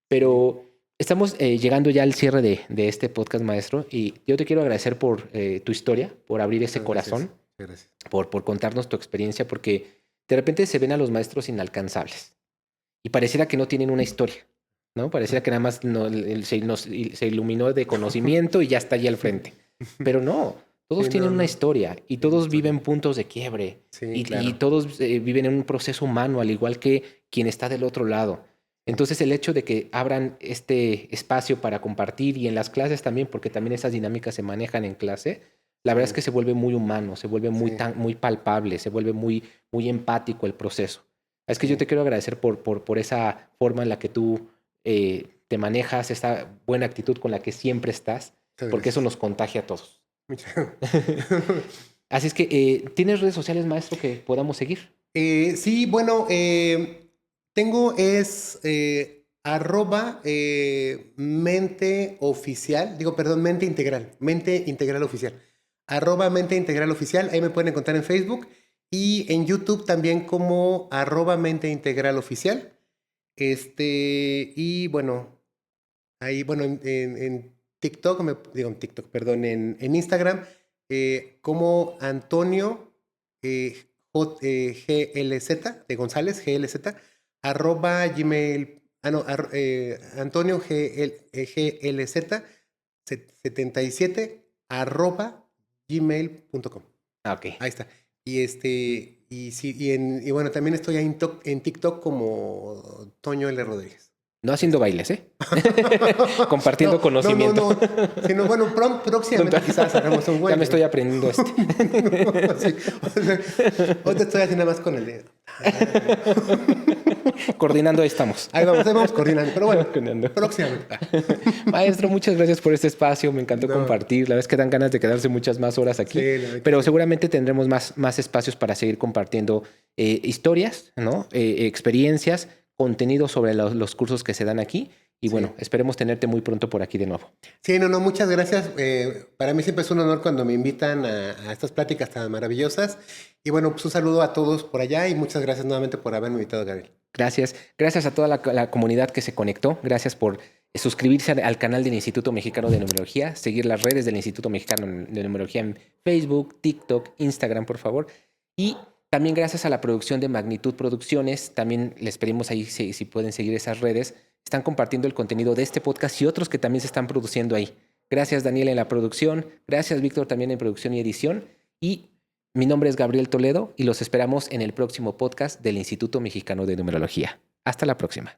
Pero estamos llegando ya al cierre de este podcast, maestro, y yo te quiero agradecer por tu historia, por abrir ese Muchas corazón, gracias. Muchas gracias. por contarnos tu experiencia, porque de repente se ven a los maestros inalcanzables y pareciera que no tienen una historia, ¿no? Pareciera que nada más se iluminó de conocimiento y ya está allí al frente. Pero no, todos Sí, tienen no, una no. historia y Tienen todos historia. viven puntos de quiebre Sí, y claro. todos viven en un proceso humano, al igual que quien está del otro lado. Entonces el hecho de que abran este espacio para compartir y en las clases también, porque también esas dinámicas se manejan en clase, la verdad es Sí. que se vuelve muy humano, se vuelve Sí. muy palpable, se vuelve muy empático el proceso. Es que yo Sí. te quiero agradecer por esa forma en la que tú te manejas, esa buena actitud con la que siempre estás, Muchas porque eso gracias. nos contagia a todos. Muchas- Así es que, ¿tienes redes sociales, maestro, que podamos seguir? Sí, bueno, tengo arroba mente oficial, mente integral oficial, arroba mente integral oficial, ahí me pueden encontrar en Facebook y en YouTube también como arroba mente integral oficial. Y bueno, ahí, bueno, en TikTok, en TikTok, perdón, en Instagram, como Antonio GLZ, de González, GLZ, arroba Gmail, Antonio GLZ 77 arroba gmail.com. Ah, ok. Ahí está. Y bueno, también estoy ahí en TikTok como Toño L. Rodríguez. No haciendo bailes, ¿eh? Compartiendo conocimiento. No. Sino, bueno, próximamente quizás hagamos un güey. Ya me estoy aprendiendo Sí. Ahorita estoy haciendo más con el dedo. Coordinando ahí estamos. Ahí vamos coordinando. Pero bueno, Coordinando. próximamente. Maestro, muchas gracias por este espacio. Me encantó No. compartir. La verdad es que dan ganas de quedarse muchas más horas aquí. Sí, la verdad que pero sí. seguramente tendremos más espacios para seguir compartiendo historias, ¿no? Experiencias, contenido sobre los cursos que se dan aquí. Y Sí. bueno, esperemos tenerte muy pronto por aquí de nuevo. Sí, no, muchas gracias. Para mí siempre es un honor cuando me invitan a estas pláticas tan maravillosas. Y bueno, pues un saludo a todos por allá y muchas gracias nuevamente por haberme invitado, Gabriel. Gracias. Gracias a toda la comunidad que se conectó. Gracias por suscribirse al canal del Instituto Mexicano de Numerología, seguir las redes del Instituto Mexicano de Numerología en Facebook, TikTok, Instagram, por favor. Y también gracias a la producción de Magnitud Producciones, también les pedimos ahí si pueden seguir esas redes. Están compartiendo el contenido de este podcast y otros que también se están produciendo ahí. Gracias, Daniel, en la producción. Gracias, Víctor, también en producción y edición. Y mi nombre es Gabriel Toledo y los esperamos en el próximo podcast del Instituto Mexicano de Numerología. Hasta la próxima.